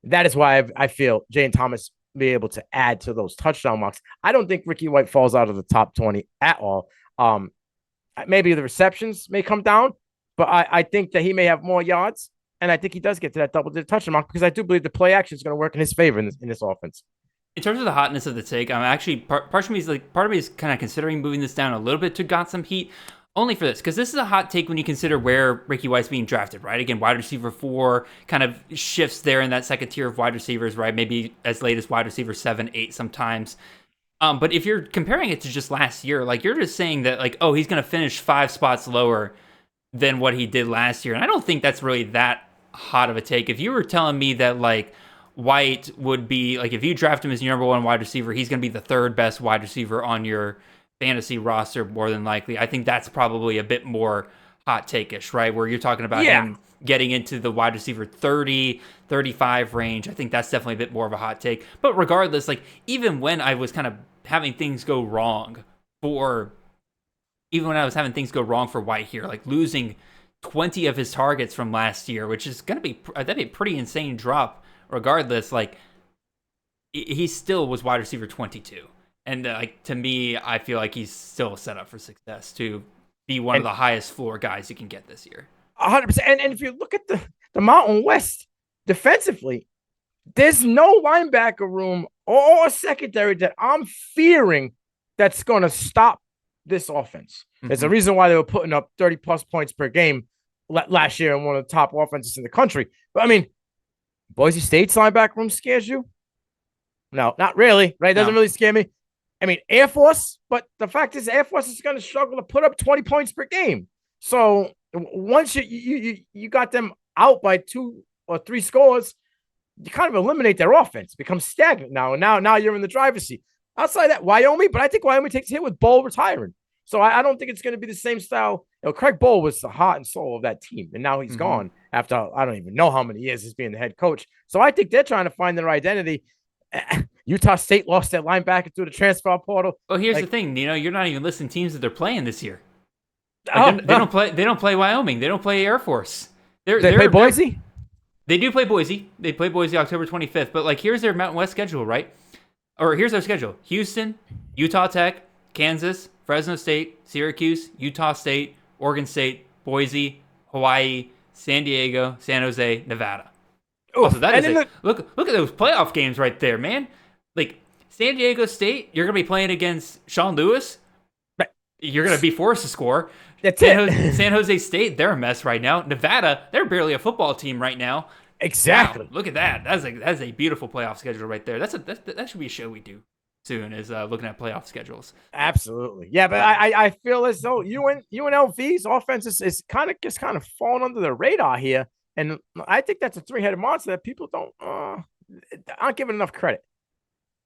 That is why I feel Jaden Thomas be able to add to those touchdown marks. I don't think Ricky White falls out of the top 20 at all. Maybe the receptions may come down, but I think that he may have more yards, and I think he does get to that double-digit touchdown mark because I do believe the play action is going to work in his favor in this offense. In terms of the hotness of the take, I'm actually part of me is kind of considering moving this down a little bit to got some heat. Only for this, because this is a hot take when you consider where Ricky White's being drafted, right? Again, wide receiver 4 kind of shifts there in that second tier of wide receivers, right? Maybe as late as wide receiver 7, 8 sometimes. But if you're comparing it to just last year, you're just saying that, he's going to finish 5 spots lower than what he did last year. And I don't think that's really that hot of a take. If you were telling me that, White would be, if you draft him as your number 1 wide receiver, he's going to be the 3rd best wide receiver on your fantasy roster more than likely. I think that's probably a bit more hot take-ish, right? Where you're talking about him getting into the wide receiver 30, 35 range. I think that's definitely a bit more of a hot take. But regardless, even when I was kind of having things go wrong for White here, losing 20 of his targets from last year, which is going to be, that'd be a pretty insane drop regardless, he still was wide receiver 22. And to me, I feel like he's still set up for success to be one of the highest floor guys you can get this year. 100%. And if you look at the Mountain West defensively, there's no linebacker room or secondary that I'm fearing that's going to stop this offense. There's a reason why they were putting up 30-plus points per game last year and one of the top offenses in the country. But, I mean, Boise State's linebacker room scares you? No, not really, right? It doesn't really scare me. I mean, Air Force, but the fact is Air Force is going to struggle to put up 20 points per game. So once you got them out by 2 or 3 scores, you kind of eliminate their offense. It becomes stagnant now. And now you're in the driver's seat. Outside that, Wyoming, but I think Wyoming takes a hit with Bowl retiring. So I don't think it's going to be the same style. Craig Bowl was the heart and soul of that team, and now he's gone after I don't even know how many years he's being the head coach. So I think they're trying to find their identity. Utah State lost their linebacker through the transfer portal. Well, here's the thing, Nino. You're not even listing teams that they're playing this year. They don't play Wyoming. They don't play Air Force. They play Boise? They do play Boise. They play Boise October 25th. But here's their Mountain West schedule, right? Or here's their schedule: Houston, Utah Tech, Kansas, Fresno State, Syracuse, Utah State, Oregon State, Boise, Hawaii, San Diego, San Jose, Nevada. Also, that is look at those playoff games right there, man. San Diego State, you're gonna be playing against Sean Lewis. You're gonna be forced to score. That's San Jose State, they're a mess right now. Nevada, they're barely a football team right now. Exactly. Wow, look at that. That's a beautiful playoff schedule right there. That should be a show we do soon, is looking at playoff schedules. Absolutely. Yeah, but I feel as though UNLV's offense is kind of falling under the radar here. And I think that's a 3-headed monster that people aren't giving enough credit.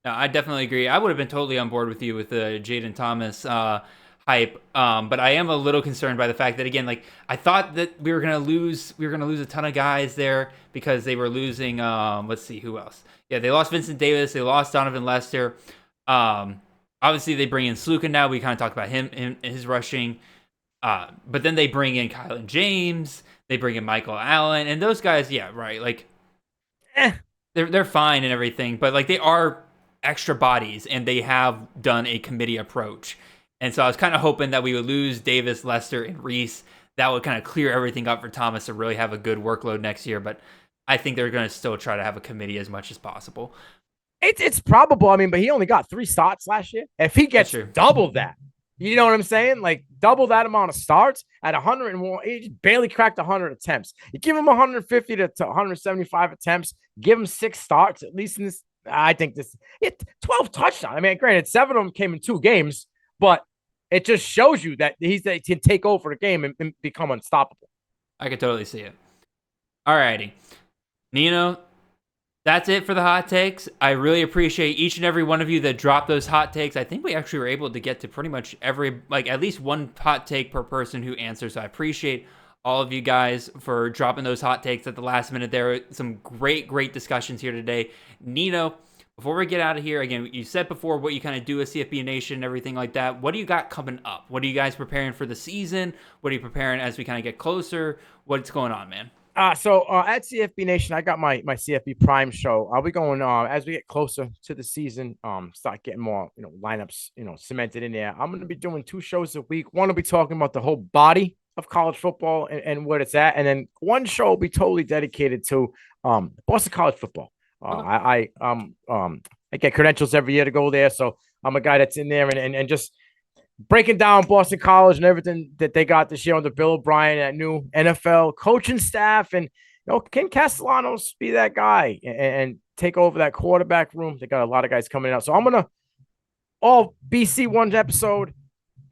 No, I definitely agree. I would have been totally on board with you with the Jaden Thomas hype, but I am a little concerned by the fact that, again, I thought that we were gonna lose a ton of guys there because they were losing. Let's see who else. Yeah, they lost Vincent Davis. They lost Donovan Lester. Obviously they bring in Sluka now. We kind of talked about him and his rushing, but then they bring in Kylan James. They bring in Michael Allen, and those guys, yeah, right. They're fine and everything, but they are extra bodies, and they have done a committee approach. And so I was kind of hoping that we would lose Davis, Lester, and Reese. That would kind of clear everything up for Thomas to really have a good workload next year. But I think they're going to still try to have a committee as much as possible. It's probable. I mean, but he only got 3 starts last year. If he gets double that, you know what I'm saying? Double that amount of starts at 101, he barely cracked 100 attempts. You give him 150 to 175 attempts, give him 6 starts, at least in this. I think 12 touchdowns. I mean, granted, 7 of them came in 2 games, but it just shows you that he can take over the game and become unstoppable. I could totally see it. All righty. Nino, that's it for the hot takes. I really appreciate each and every one of you that dropped those hot takes. I think we actually were able to get to pretty much at least one hot take per person who answers. So I appreciate all of you guys for dropping those hot takes at the last minute. There were some great discussions here today. Nino, before we get out of here, again, you said before what you kind of do with CFB Nation and everything like that. What do you got coming up? What are you guys preparing for the season? What are you preparing as we kind of get closer? What's going on, man? So at CFB Nation, I got my CFB Prime show. I'll be going as we get closer to the season, start getting more lineups cemented in there. I'm going to be doing 2 shows a week. One will be talking about the whole body of college football and where it's at, and then one show will be totally dedicated to Boston College football. I get credentials every year to go there, so I'm a guy that's in there and just breaking down Boston College and everything that they got this year under Bill O'Brien and that new NFL coaching staff. And, can Castellanos be that guy and take over that quarterback room? They got a lot of guys coming out. So I'm going to all BC one episode,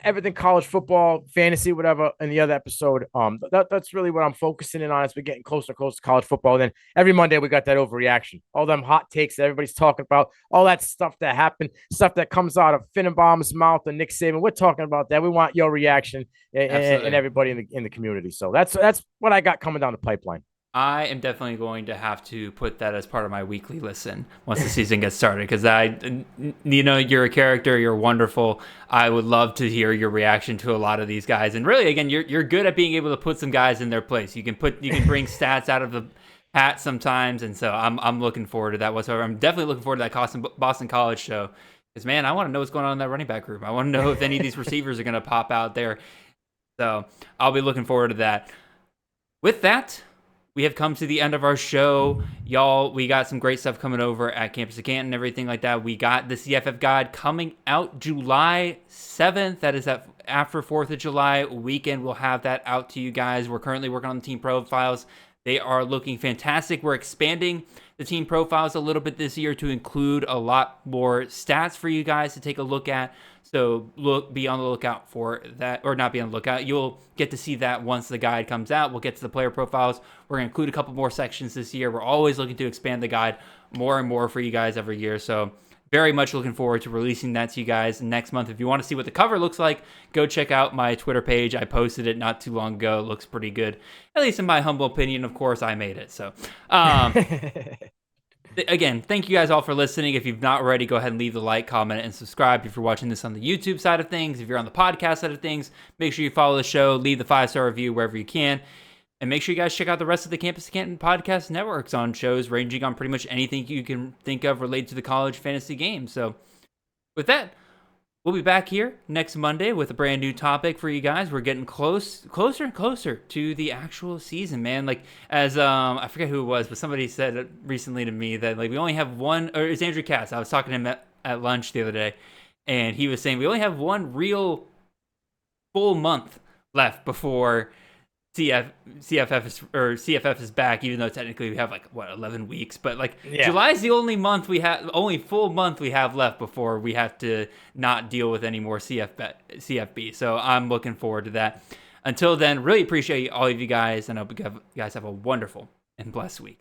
everything college football, fantasy, whatever, in the other episode. That's really what I'm focusing in on as we're getting closer to college football. And then every Monday we got that overreaction, all them hot takes that everybody's talking about, all that stuff that happened, stuff that comes out of Finnenbaum's mouth and Nick Saban. We're talking about that. We want your reaction and everybody in the community. So that's what I got coming down the pipeline. I am definitely going to have to put that as part of my weekly listen once the season gets started, because you're a character, you're wonderful. I would love to hear your reaction to a lot of these guys, and really, again, you're good at being able to put some guys in their place. You can bring stats out of the hat sometimes, and so I'm looking forward to that whatsoever. I'm definitely looking forward to that Boston College show, Because, man, I want to know what's going on in that running back room. I want to know if any of these receivers are going to pop out there. So I'll be looking forward to that. With that, we have come to the end of our show. Y'all, we got some great stuff coming over at Campus of Canton and everything like that. We got the CFF Guide coming out July 7th. That is after 4th of July weekend. We'll have that out to you guys. We're currently working on the team profiles. They are looking fantastic. We're expanding the team profiles a little bit this year to include a lot more stats for you guys to take a look at. So be on the lookout for that, or not be on the lookout. You'll get to see that once the guide comes out. We'll get to the player profiles. We're going to include a couple more sections this year. We're always looking to expand the guide more and more for you guys every year. So very much looking forward to releasing that to you guys next month. If you want to see what the cover looks like, go check out my Twitter page. I posted it not too long ago. It looks pretty good. At least in my humble opinion. Of course, I made it. So, again, thank you guys all for listening. If you've not already, go ahead and leave the like, comment, and subscribe. If you're watching this on the YouTube side of things, if you're on the podcast side of things, make sure you follow the show, leave the 5-star review wherever you can. And make sure you guys check out the rest of the Campus of Canton podcast networks on shows ranging on pretty much anything you can think of related to the college fantasy game. So with that, we'll be back here next Monday with a brand new topic for you guys. We're getting closer and closer to the actual season, man. Like, as I forget who it was, but somebody said recently to me that like we only have one, or it's Andrew Cass. I was talking to him at lunch the other day, and he was saying we only have one real full month left before CFF is back, even though technically we have 11 weeks, but July is the only full month we have left before we have to not deal with any more CFB. So I'm looking forward to that. Until then, really appreciate all of you guys, and I hope you guys have a wonderful and blessed week.